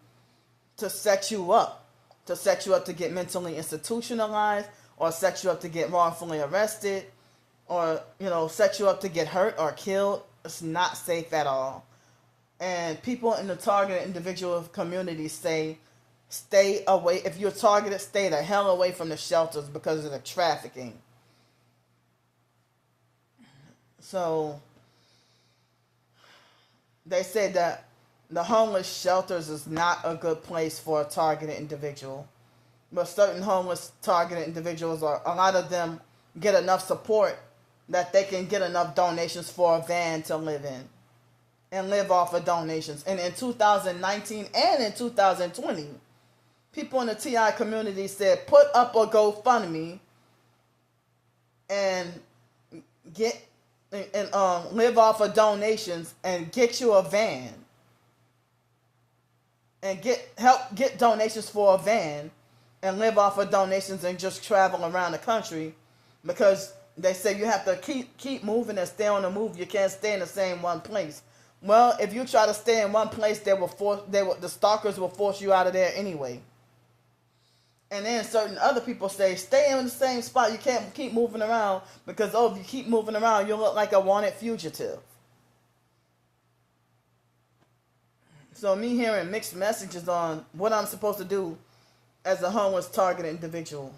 to set you up, to get mentally institutionalized, or set you up to get wrongfully arrested, or set you up to get hurt or killed. It's not safe at all. And people in the targeted individual community say, stay away. If you're targeted, stay the hell away from the shelters because of the trafficking. So they say that the homeless shelters is not a good place for a targeted individual. But certain homeless targeted individuals, a lot of them get enough support that they can get enough donations for a van to live in and live off of donations. And in 2019 and in 2020, people in the TI community said, put up a GoFundMe and live off of donations and get you a van and help get donations for a van and live off of donations and just travel around the country, because they say you have to keep moving and stay on the move. You can't stay in the same one place. Well, if you try to stay in one place, the stalkers will force you out of there anyway. And then certain other people say, stay in the same spot. You can't keep moving around because, if you keep moving around, you'll look like a wanted fugitive. So me hearing mixed messages on what I'm supposed to do as a homeless targeted individual.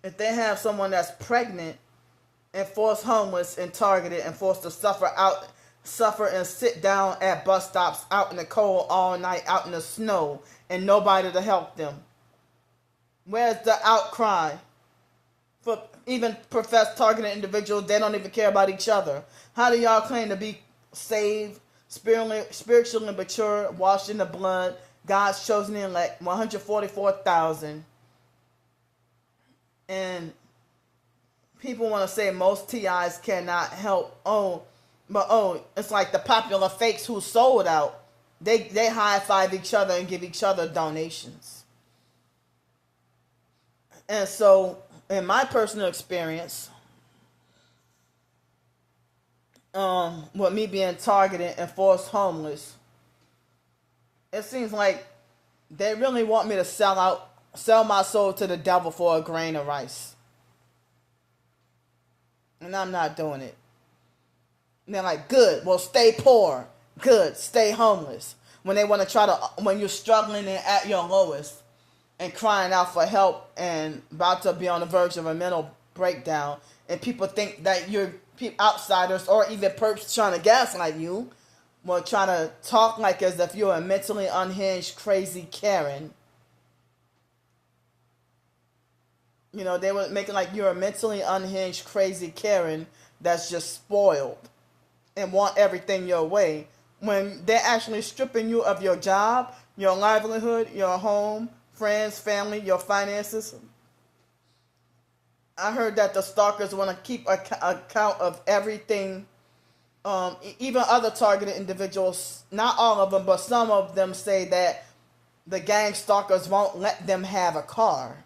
If they have someone that's pregnant and forced homeless and targeted and forced to suffer and sit down at bus stops out in the cold all night, out in the snow, and nobody to help them. Where's the outcry for even professed targeted individuals? They don't even care about each other. How do y'all claim to be saved, spiritually mature, washed in the blood, God's chosen elect, 144,000? And people want to say most TIs cannot help. It's like the popular fakes who sold out. They high-five each other and give each other donations. And so, in my personal experience, with me being targeted and forced homeless, it seems like they really want me to sell my soul to the devil for a grain of rice. And I'm not doing it. And they're like, good, well, stay poor. Good, stay homeless. When they want to when you're struggling and at your lowest and crying out for help and about to be on the verge of a mental breakdown, and people think that you're outsiders or even perps trying to gaslight you, trying to talk like as if you're a mentally unhinged, crazy Karen. They were making like you're a mentally unhinged, crazy Karen that's just spoiled. and want everything your way, when they're actually stripping you of your job, your livelihood, your home, friends, family, your finances. I heard that the stalkers want to keep account of everything. Even other targeted individuals, not all of them, but some of them say that the gang stalkers won't let them have a car,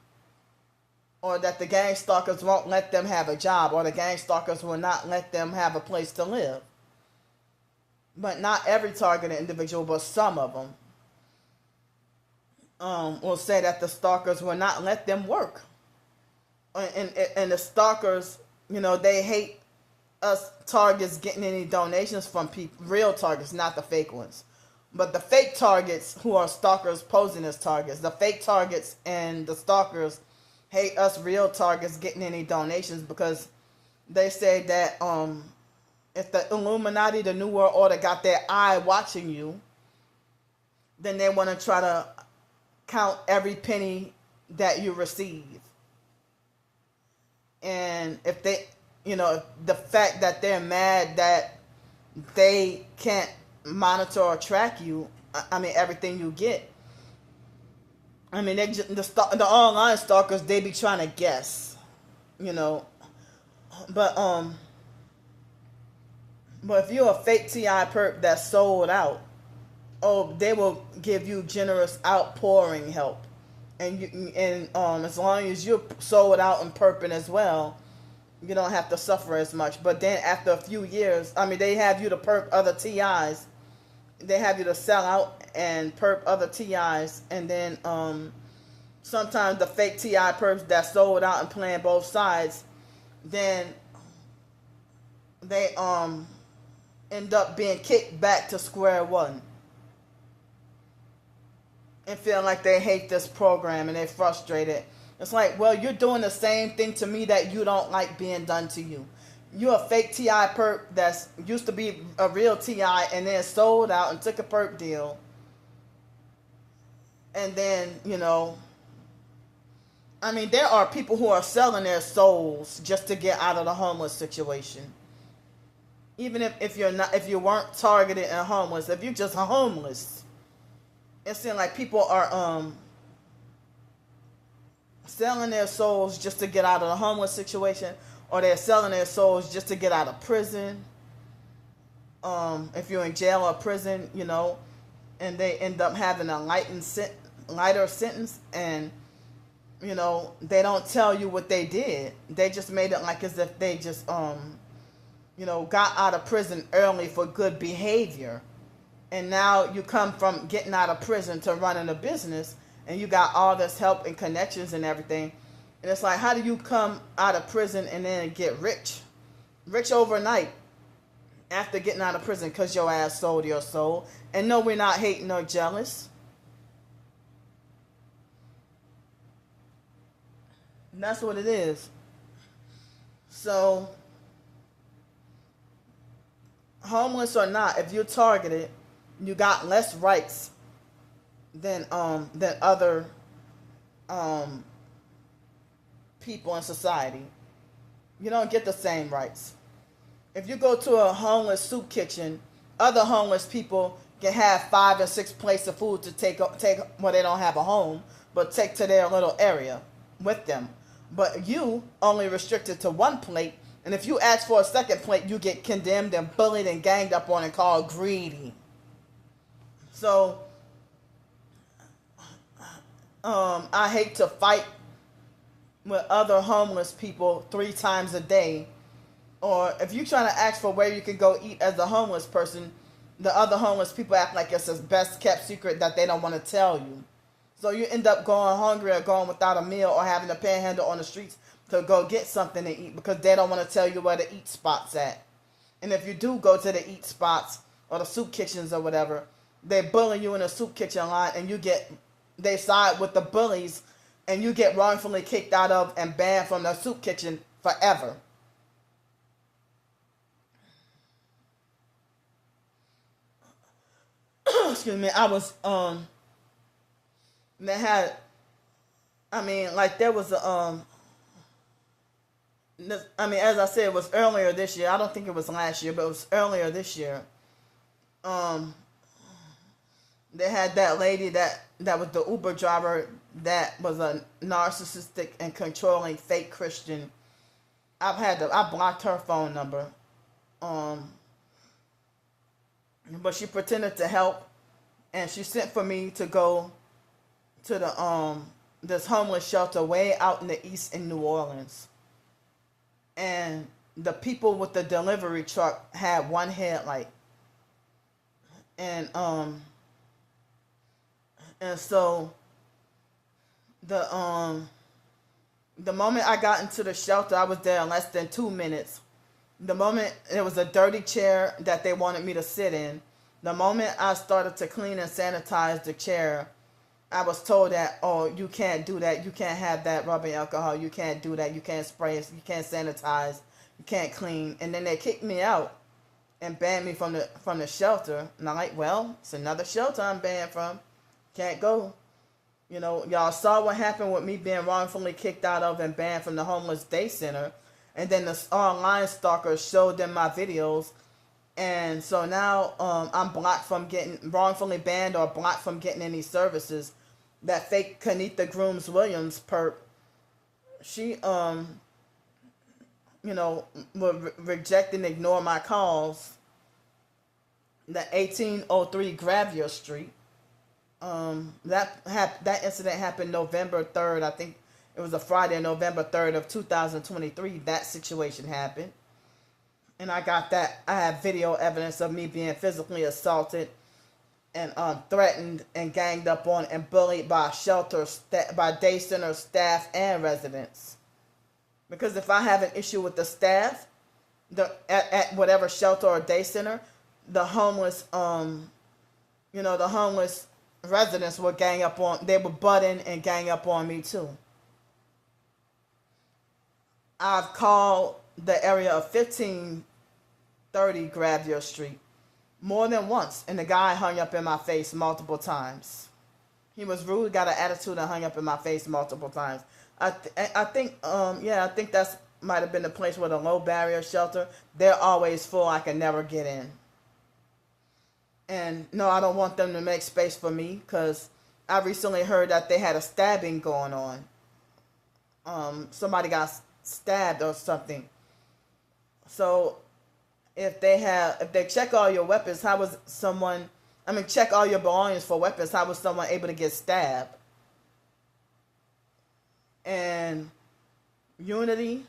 or that the gang stalkers won't let them have a job, or the gang stalkers will not let them have a place to live. But not every targeted individual, but some of them will say that the stalkers will not let them work. And the stalkers, they hate us targets getting any donations from people, real targets, not the fake ones. But the fake targets who are stalkers posing as targets, the fake targets and the stalkers hate us real targets getting any donations, because they say that if the Illuminati, the New World Order, got their eye watching you, then they want to try to count every penny that you receive. And if they, the fact that they're mad that they can't monitor or track you, everything you get. They just, the online stalkers, they be trying to guess, but if you're a fake TI perp that's sold out, they will give you generous outpouring help, and as long as you're sold out and perping as well, you don't have to suffer as much. But then after a few years, they have you to perp other TIs. They have you to sell out and perp other TIs, and then sometimes the fake TI perps that sold out and playing both sides, then they end up being kicked back to square one and feel like they hate this program and they're frustrated. It's like, well, you're doing the same thing to me that you don't like being done to you. You're a fake TI perp that's used to be a real TI and then sold out and took a perp deal. And then, there are people who are selling their souls just to get out of the homeless situation. Even if you weren't targeted and homeless, if you're just homeless, it seems like people are selling their souls just to get out of the homeless situation, or they're selling their souls just to get out of prison. If you're in jail or prison, and they end up having a lighter sentence, and they don't tell you what they did. They just made it like as if they just got out of prison early for good behavior. And now you come from getting out of prison to running a business, and you got all this help and connections and everything. And it's like, how do you come out of prison and then get rich? Rich overnight after getting out of prison because your ass sold your soul. And no, we're not hating or jealous. And that's what it is. So, homeless or not, if you're targeted, you got less rights than other people in society. You don't get the same rights. If you go to a homeless soup kitchen, other homeless people can have 5 or 6 plates of food to take well, they don't have a home, but take to their little area with them. But you only restricted to 1 plate, and if you ask for a second plate, you get condemned and bullied and ganged up on and called greedy. So, I hate to fight with other homeless people 3 times a day. Or if you're trying to ask for where you can go eat as a homeless person, the other homeless people act like it's a best kept secret that they don't want to tell you. So you end up going hungry or going without a meal or having to panhandle on the streets to go get something to eat because they don't want to tell you where the eat spots at. And if you do go to the eat spots or the soup kitchens or whatever, they bully you in a soup kitchen line, and they side with the bullies, and you get wrongfully kicked out of and banned from the soup kitchen forever. Excuse me. I was they had, there was a I mean, as I said, it was earlier this year. I don't think it was last year, but it was earlier this year. Um, they had that lady that was the Uber driver that was a narcissistic and controlling fake Christian. I blocked her phone number. Um, but she pretended to help, and she sent for me to go to the this homeless shelter way out in the east in New Orleans. And the people with the delivery truck had one headlight. And so the moment I got into the shelter, I was there in less than 2 minutes. The moment it was a dirty chair that they wanted me to sit in, the moment I started to clean and sanitize the chair, I was told that, oh, you can't do that. You can't have that rubbing alcohol. You can't do that. You can't spray. You can't sanitize. You can't clean. And then they kicked me out and banned me from the shelter. And I'm like, well, it's another shelter I'm banned from. Can't go. You know, y'all saw what happened with me being wrongfully kicked out of and banned from the homeless day center. And then the online stalkers showed them my videos. And so now I'm blocked from getting wrongfully banned or blocked from getting any services. That fake Kenita Grooms Williams perp, she would reject and ignore my calls. The 1803 Gravier Street. That incident happened November 3rd. I think it was a Friday, November 3rd of 2023. That situation happened. And I have video evidence of me being physically assaulted and threatened and ganged up on and bullied by by day center staff and residents. Because if I have an issue with the staff, at whatever shelter or day center, the homeless residents would gang up on. They would butt in and gang up on me too. I've called the area of 1530 Gravier Street more than once, and the guy hung up in my face multiple times. He was rude, got an attitude, and hung up in my face multiple times. I think that's might have been the place with a low barrier shelter. They're always full. I can never get in. And no, I don't want them to make space for me because I recently heard that they had a stabbing going on. Somebody got stabbed or something. So if they check all your weapons, check all your belongings for weapons, how was someone able to get stabbed? And Unity,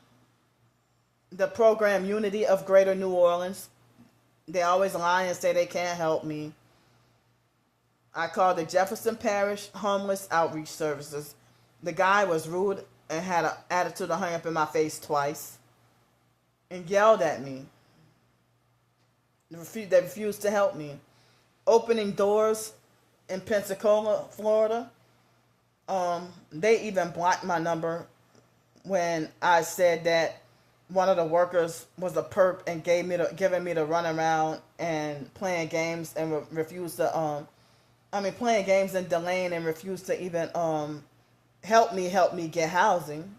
the program Unity of Greater New Orleans, they always lie and say they can't help me. I called the Jefferson Parish Homeless Outreach Services. The guy was rude and had an attitude and hung up in my face twice and yelled at me. They refused to help me. Opening Doors in Pensacola, Florida. They even blocked my number when I said that one of the workers was a perp and giving me the run around and playing games and refused to playing games and delaying and refused to even help me get housing.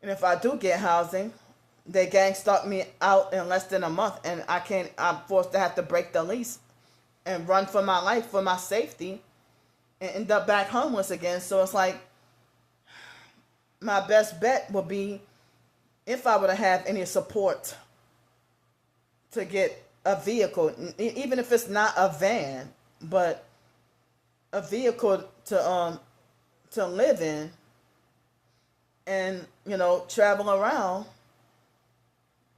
And if I do get housing, they gang stalk me out in less than a month, and I'm forced to have to break the lease and run for my life, for my safety, and end up back homeless again. So it's like, my best bet would be, if I were to have any support, to get a vehicle, even if it's not a van, but a vehicle to live in, and travel around.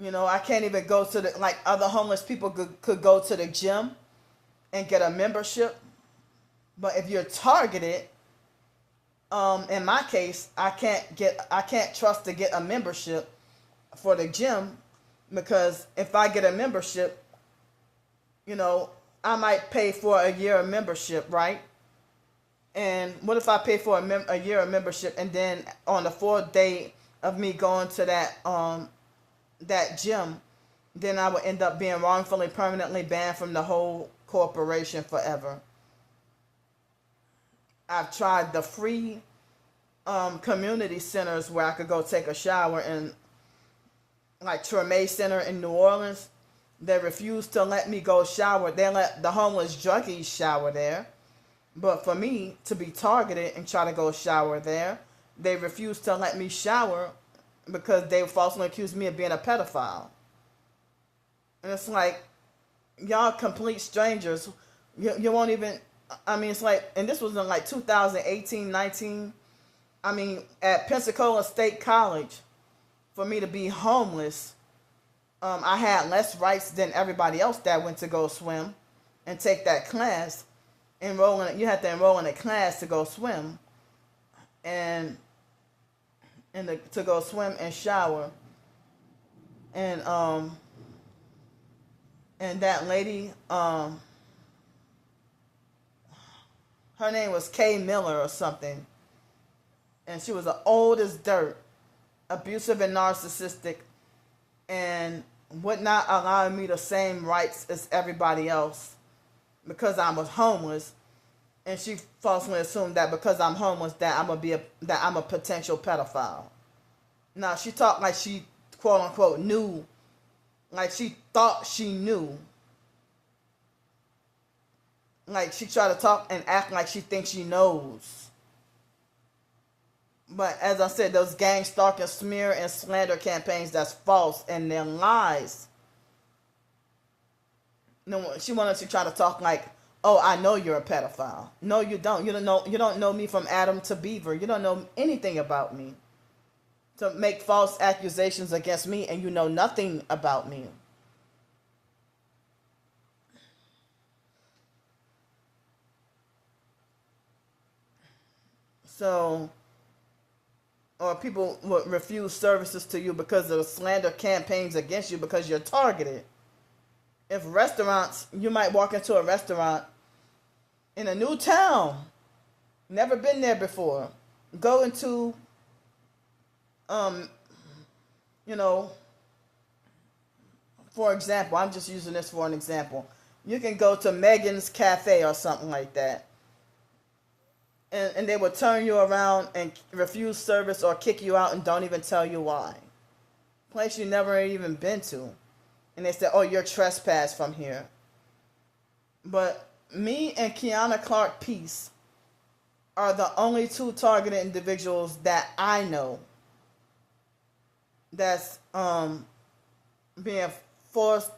I can't even go to like other homeless people could go to the gym and get a membership. But if you're targeted, in my case, I can't trust to get a membership for the gym, because if I get a membership, I might pay for a year of membership, right? And what if I pay for a year of membership, and then on the 4th day of me going to that gym, then I would end up being wrongfully permanently banned from the whole corporation forever. I've tried the free community centers where I could go take a shower, and like Treme Center in New Orleans. They refused to let me go shower. They let the homeless junkies shower there. But for me to be targeted and try to go shower there, they refused to let me shower because they falsely accused me of being a pedophile. And it's like, y'all complete strangers. You won't even, I mean, it's like, and this was in like 2018, 19. I mean, at Pensacola State College, for me to be homeless, I had less rights than everybody else that went to go swim and take that class. You had to enroll in a class to go swim, and to go swim and shower. And that lady, her name was Kay Miller or something, and she was old as dirt, abusive and narcissistic, and would not allow me the same rights as everybody else because I was homeless. And she falsely assumed that because I'm homeless that I'm a potential pedophile. Now she talked like she quote unquote knew, like she thought she knew. Like she tried to talk and act like she thinks she knows. But as I said, those gang stalking, smear, and slander campaigns, that's false and they're lies. No, she wanted to try to talk like, oh, I know you're a pedophile. No, you don't. You don't know me from Adam to Beaver. You don't know anything about me. To make false accusations against me and you know nothing about me. So, or people would refuse services to you because of the slander campaigns against you because you're targeted. If restaurants, you might walk into a restaurant in a new town, never been there before, go into, you know, for example, I'm just using this for an example. You can go to Megan's Cafe or something like that, and they will turn you around and refuse service or kick you out and don't even tell you why. Place you never even been to. And they say, oh, you're trespassed from here. But me and Kiana Clark Peace are the only two targeted individuals that I know that's being forced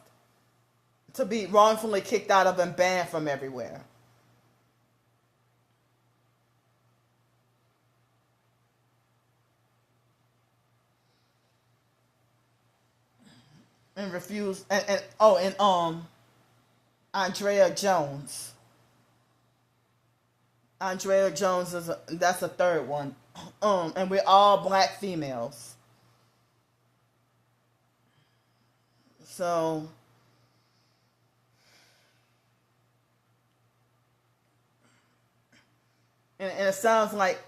to be wrongfully kicked out of and banned from everywhere. And refuse and Andrea Jones. Andrea Jones that's a third one. And we're all black females. So and it sounds like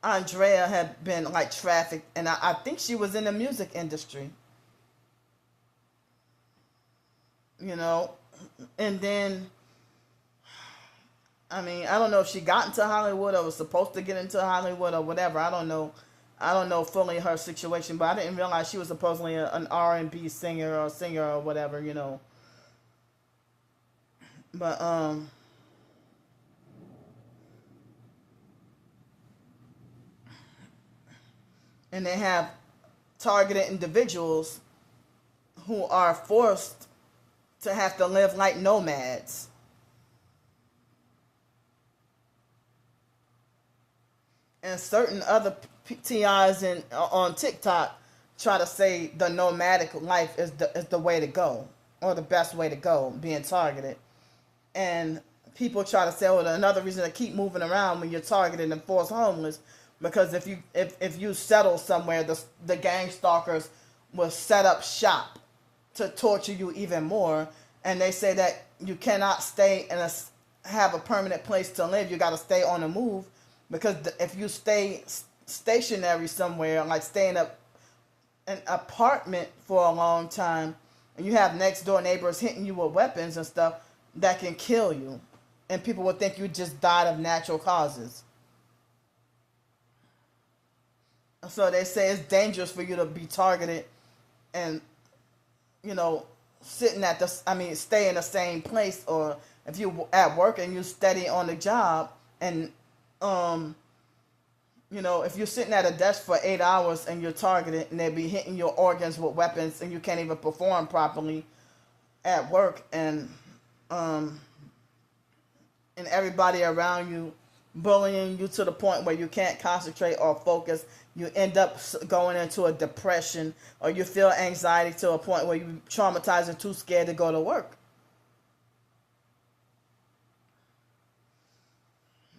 Andrea had been like trafficked, and I think she was in the music industry. You know, and then I mean, I don't know if she got into Hollywood or was supposed to get into Hollywood or whatever. I don't know. I don't know fully her situation, but I didn't realize she was supposedly an R&B singer or whatever, you know. But and they have targeted individuals who are forced to have to live like nomads. And certain other TIs on TikTok try to say the nomadic life is the way to go, or the best way to go, being targeted. And people try to say, oh, another reason to keep moving around when you're targeted and forced homeless, because if you settle somewhere, the gang stalkers will set up shop to torture you even more. And they say that you cannot stay have a permanent place to live. You got to stay on the move, because if you stay stationary somewhere, like stay in an apartment for a long time, and you have next door neighbors hitting you with weapons and stuff, that can kill you, and people will think you just died of natural causes. So they say it's dangerous for you to be targeted and you know, stay in the same place, or if you at work and you steady on the job, and um, if you're sitting at a desk for 8 hours and you're targeted and they be hitting your organs with weapons and you can't even perform properly at work, um, and everybody around you bullying you to the point where you can't concentrate or focus, you end up going into a depression, or you feel anxiety to a point where you're traumatized and too scared to go to work.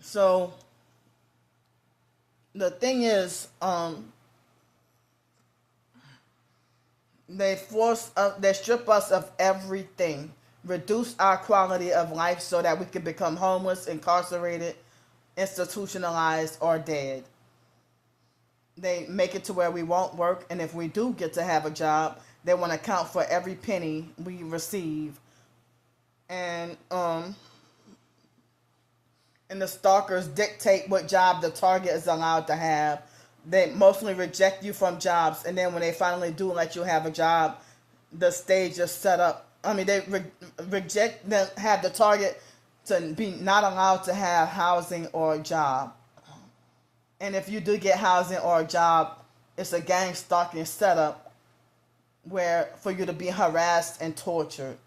So the thing is, they strip us of everything, reduce our quality of life so that we can become homeless, incarcerated, institutionalized, or dead. They make it to where we won't work, and if we do get to have a job, they want to count for every penny we receive. And and the stalkers dictate what job the target is allowed to have. They mostly reject you from jobs, and then when they finally do let you have a job, the stage is set up. I mean, they reject them, have the target to be not allowed to have housing or a job. And if you do get housing or a job, it's a gang stalking setup where for you to be harassed and tortured.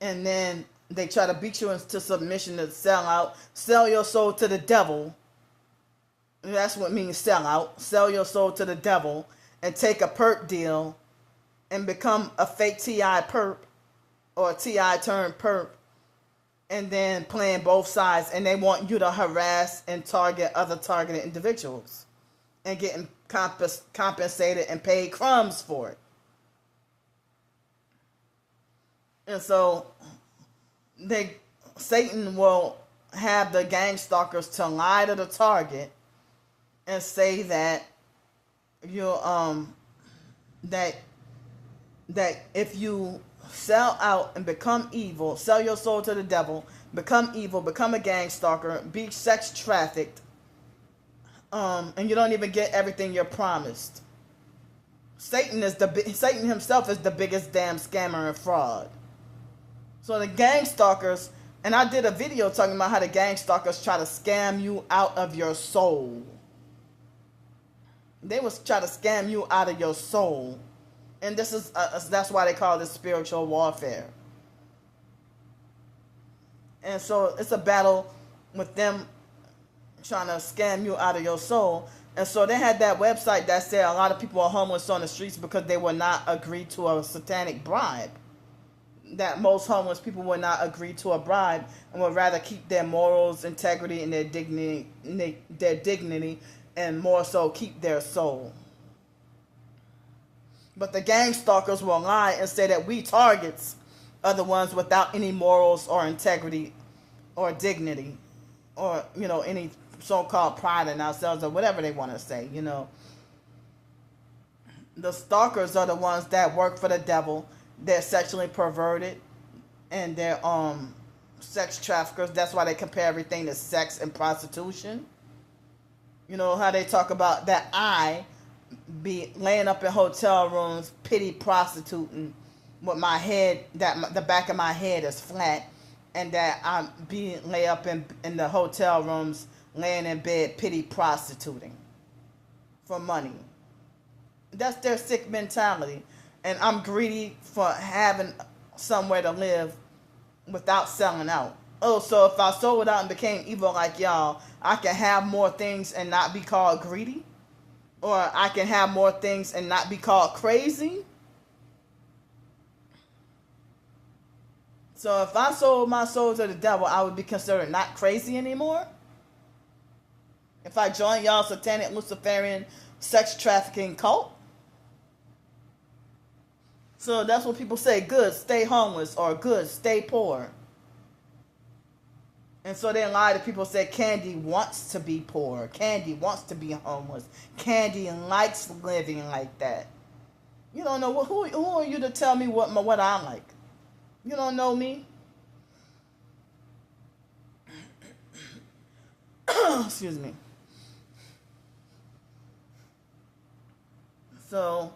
And then they try to beat you into submission to sell out, sell your soul to the devil. That's what it means, sell out. Sell your soul to the devil and take a perp deal and become a fake TI perp or a TI turned perp, and then playing both sides. And they want you to harass and target other targeted individuals and getting compensated and paid crumbs for it. And so Satan will have the gang stalkers to lie to the target and say that you that if you sell out and become evil, sell your soul to the devil, become evil, become a gang stalker, be sex trafficked, and you don't even get everything you're promised. Satan himself is the biggest damn scammer and fraud. So the gang stalkers, and I did a video talking about how the gang stalkers try to scam you out of your soul. They was try to scam you out of your soul. And this is that's why they call this spiritual warfare. And so it's a battle with them trying to scam you out of your soul. And so they had that website that said a lot of people are homeless on the streets because they would not agree to a satanic bribe. That most homeless people would not agree to a bribe and would rather keep their morals, integrity, and their dignity, and more so keep their soul. But the gang stalkers will lie and say that we targets are the ones without any morals or integrity or dignity or, any so-called pride in ourselves or whatever they want to say, The stalkers are the ones that work for the devil. They're sexually perverted and they're sex traffickers. That's why they compare everything to sex and prostitution. You know how they talk about that I be laying up in hotel rooms, pity prostituting with my head, that the back of my head is flat, and that I'm being lay up in the hotel rooms, laying in bed, pity prostituting for money. That's their sick mentality. And I'm greedy for having somewhere to live without selling out. Oh, so if I sold out and became evil like y'all, I can have more things and not be called greedy? Or I can have more things and not be called crazy? So if I sold my soul to the devil, I would be considered not crazy anymore? If I joined y'all satanic Luciferian sex trafficking cult? So that's what people say, good, stay homeless, or good, stay poor. And so they lie to people, say Candy wants to be poor. Candy wants to be homeless. Candy likes living like that. You don't know, who are you to tell me what I like? You don't know me. Excuse me. So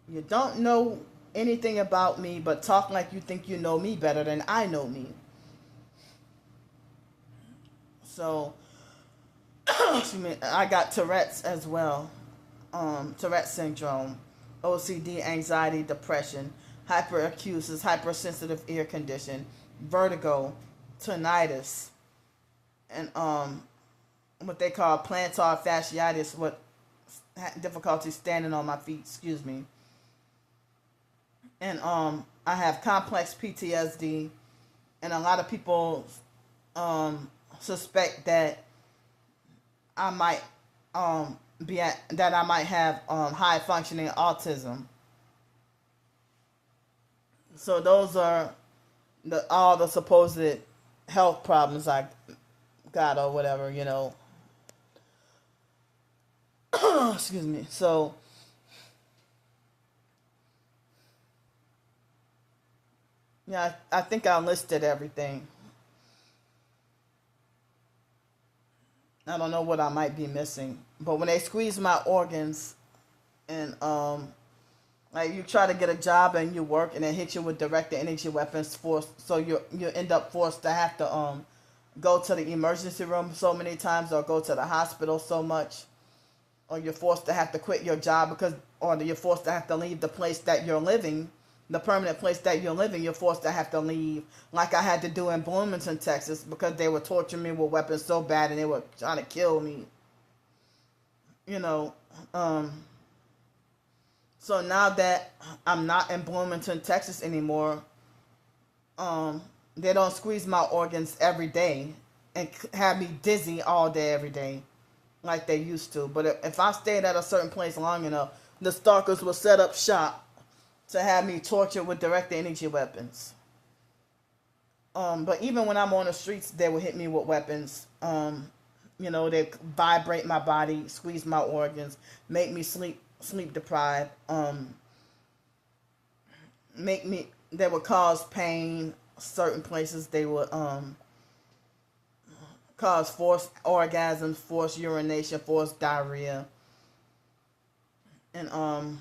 You don't know anything about me, but talk like you think you know me better than I know me. So, excuse me, I got Tourette's as well. Tourette syndrome, OCD, anxiety, depression, hyperacusis, hypersensitive ear condition, vertigo, tinnitus, and what they call plantar fasciitis, what difficulty standing on my feet. Excuse me. And I have complex PTSD, and a lot of people suspect that I might that I might have high functioning autism. So those are all the supposed health problems I got or whatever, you know. Excuse me. So yeah, I think I listed everything. I don't know what I might be missing, but when they squeeze my organs and like you try to get a job and you work and they hit you with direct energy weapons so you end up forced to have to go to the emergency room so many times or go to the hospital so much, or you're forced to have to quit your job or you're forced to have to leave the place that you're living, the permanent place that you're living, you're forced to have to leave, like I had to do in Bloomington, Texas, because they were torturing me with weapons so bad and they were trying to kill me, you know. So now that I'm not in Bloomington, Texas anymore, they don't squeeze my organs every day and have me dizzy all day every day like they used to. But if I stayed at a certain place long enough, the stalkers will set up shop to have me tortured with direct energy weapons. But even when I'm on the streets, they will hit me with weapons. You know, they vibrate my body, squeeze my organs, make me sleep deprived. They would cause pain. Certain places they would cause forced orgasms, forced urination, forced diarrhea, and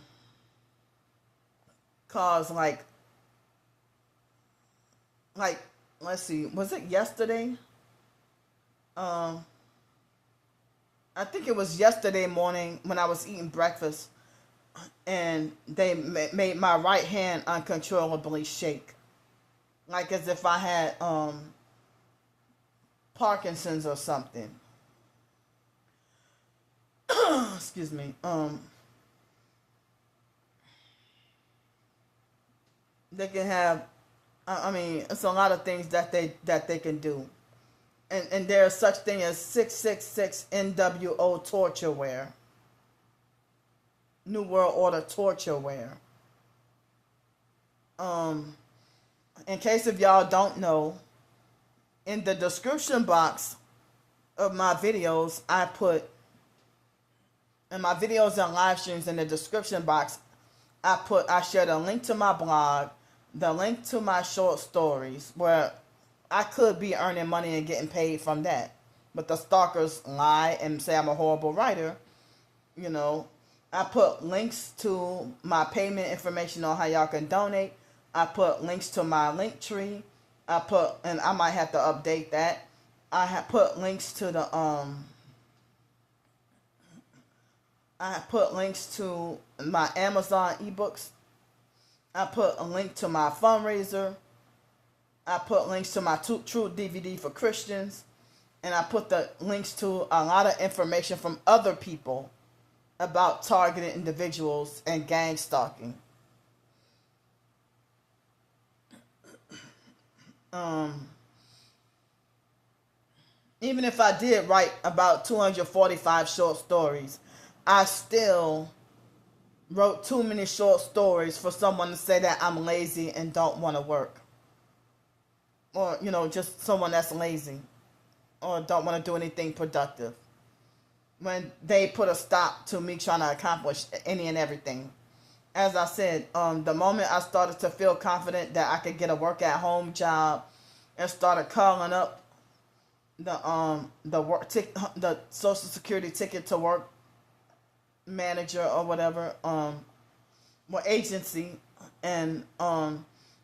cause like let's see, was it yesterday? Um, I think it was yesterday morning when I was eating breakfast, and they made my right hand uncontrollably shake, like as if I had Parkinson's or something. Excuse me. They can have. I mean, it's a lot of things that they can do, and there's such thing as 666 NWO torture wear, New World Order torture wear. Um, in case if y'all don't know, in the description box of my videos, I put in my videos and live streams in the description box, I shared a link to my blog, the link to my short stories where I could be earning money and getting paid from that. But the stalkers lie and say I'm a horrible writer. You know, I put links to my payment information on how y'all can donate. I put links to my link tree. And I might have to update that. I have put links to I put links to my Amazon ebooks. I put a link to my fundraiser. I put links to my True DVD for Christians. And I put the links to a lot of information from other people about targeted individuals and gang stalking. Even if I did write about 245 short stories, I still wrote too many short stories for someone to say that I'm lazy and don't want to work. Or, you know, just someone that's lazy or don't want to do anything productive. When they put a stop to me trying to accomplish any and everything. As I said, the moment I started to feel confident that I could get a work at home job and started calling up the Social Security ticket to work manager or whatever, agency, and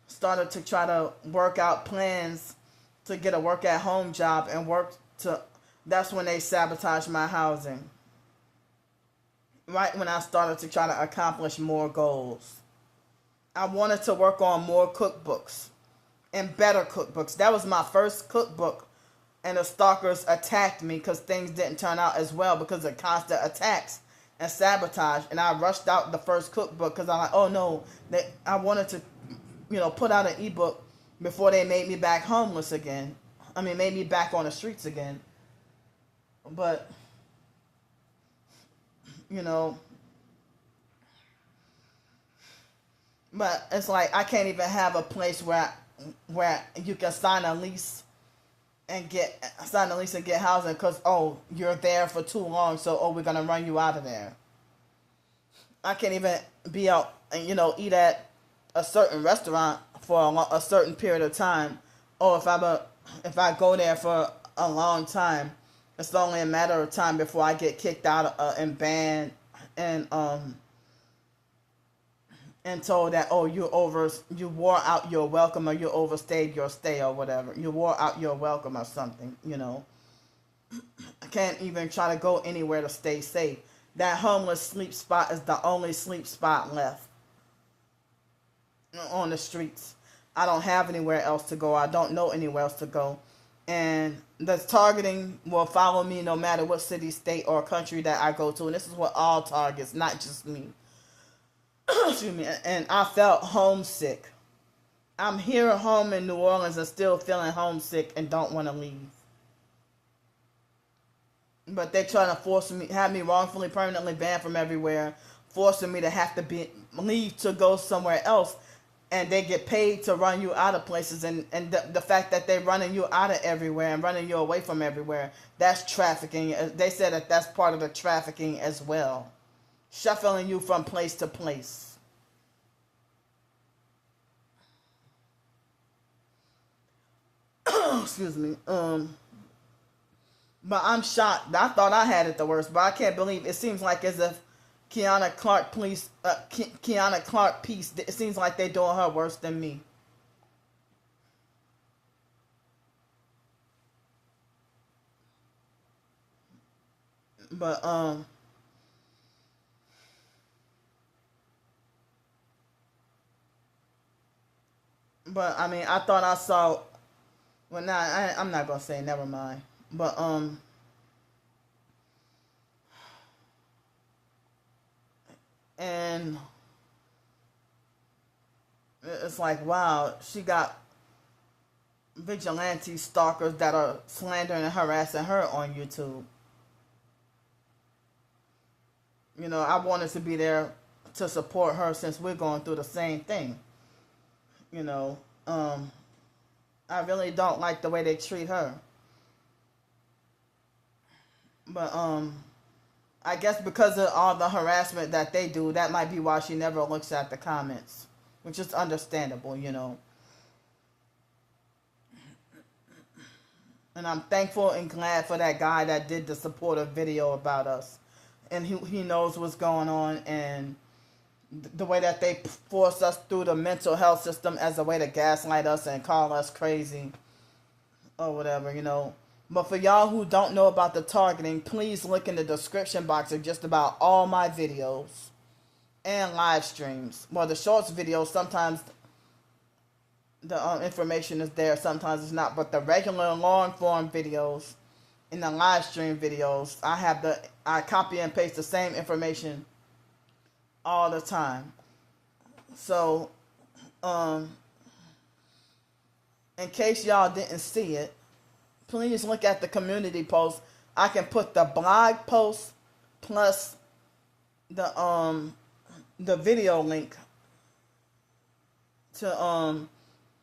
started to try to work out plans to get a work at home job and work to. That's when they sabotaged my housing. Right when I started to try to accomplish more goals. I wanted to work on more cookbooks and better cookbooks. That was my first cookbook, and the stalkers attacked me because things didn't turn out as well because of constant attacks and sabotage. And I rushed out the first cookbook because I'm like, oh no, I wanted to, put out an ebook before they made me back homeless again. I mean, made me back on the streets again. But, you know, but it's like I can't even have a place where you can sign a lease and get housing because, oh, you're there for too long, so, oh, we're going to run you out of there. I can't even be out and, eat at a certain restaurant for a certain period of time. Or if I go there for a long time, it's only a matter of time before I get kicked out and banned and told that, oh, you wore out your welcome, or you overstayed your stay, or whatever. You wore out your welcome or something. I can't even try to go anywhere to stay safe. That homeless sleep spot is the only sleep spot left on the streets. I don't have anywhere else to go. I don't know anywhere else to go. And the targeting will follow me no matter what city, state, or country that I go to. And this is what all targets, not just me. Excuse me. And I felt homesick. I'm here at home in New Orleans and still feeling homesick and don't want to leave. But they're trying to have me wrongfully permanently banned from everywhere, forcing me to have to leave to go somewhere else. And they get paid to run you out of places. And the fact that they're running you out of everywhere and running you away from everywhere, that's trafficking. They said that that's part of the trafficking as well. Shuffling you from place to place. Excuse me. But I'm shocked. I thought I had it the worst, but I can't believe it seems like as if Kiana Clark piece. It seems like they're doing her worse than me. But I mean, I thought I saw. Well, nah, I'm not gonna say. Never mind. But and it's like, wow, she got vigilante stalkers that are slandering and harassing her on YouTube. I wanted to be there to support her since we're going through the same thing. You know, I really don't like the way they treat her. But I guess because of all the harassment that they do, that might be why she never looks at the comments, which is understandable. And I'm thankful and glad for that guy that did the supportive video about us. And he knows what's going on, and the way that they force us through the mental health system as a way to gaslight us and call us crazy or whatever. But for y'all who don't know about the targeting, please look in the description box of just about all my videos and live streams. Well, the shorts videos, sometimes the information is there, sometimes it's not. But the regular long form videos and the live stream videos, I copy and paste the same information all the time. So, in case y'all didn't see it, please look at the community post. I can put the blog post plus the video link to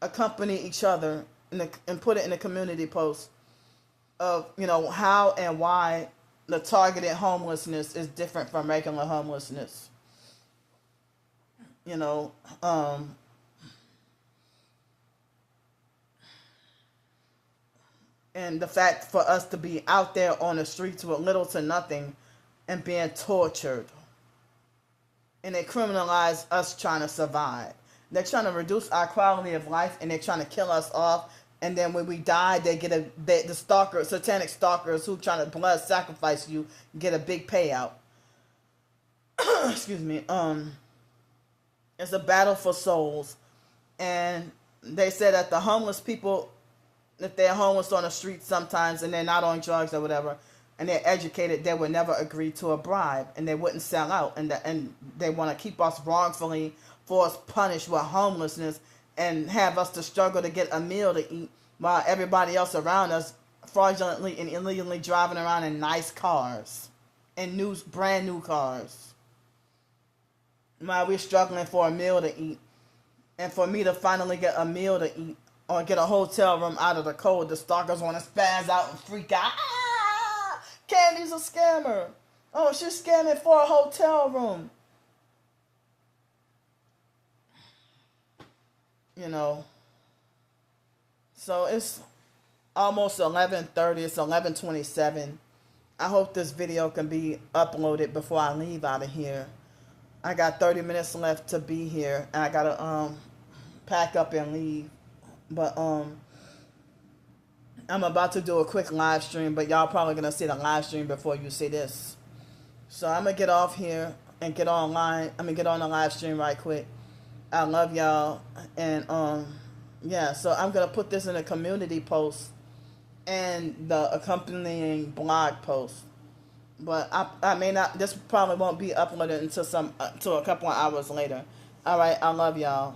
accompany each other and put it in the community post of how and why the targeted homelessness is different from regular homelessness. And the fact for us to be out there on the streets with little to nothing and being tortured. and they criminalize us trying to survive. They're trying to reduce our quality of life, and they're trying to kill us off. And then when we die, they get the stalkers, satanic stalkers who trying to blood sacrifice you, get a big payout. Excuse me. It's a battle for souls, and they said that the homeless people, if they're homeless on the street sometimes and they're not on drugs or whatever, and they're educated, they would never agree to a bribe, and they wouldn't sell out, and they want to keep us wrongfully force punished with homelessness and have us to struggle to get a meal to eat while everybody else around us fraudulently and illegally driving around in nice cars, in brand new cars, while we're struggling for a meal to eat. And for me to finally get a meal to eat or get a hotel room out of the cold, the stalkers want to spaz out and freak out. Ah, Candy's a scammer. Oh, she's scamming for a hotel room. You know. So it's almost 11:30. It's 11:27. I hope this video can be uploaded before I leave out of here. I got 30 minutes left to be here, and I gotta pack up and leave. But I'm about to do a quick live stream, but y'all probably gonna see the live stream before you see this. So I'm gonna get off here and get online. Get on the live stream right quick. I love y'all, and yeah. So I'm gonna put this in a community post and the accompanying blog post. But I may not. This probably won't be uploaded until a couple of hours later. All right. I love y'all.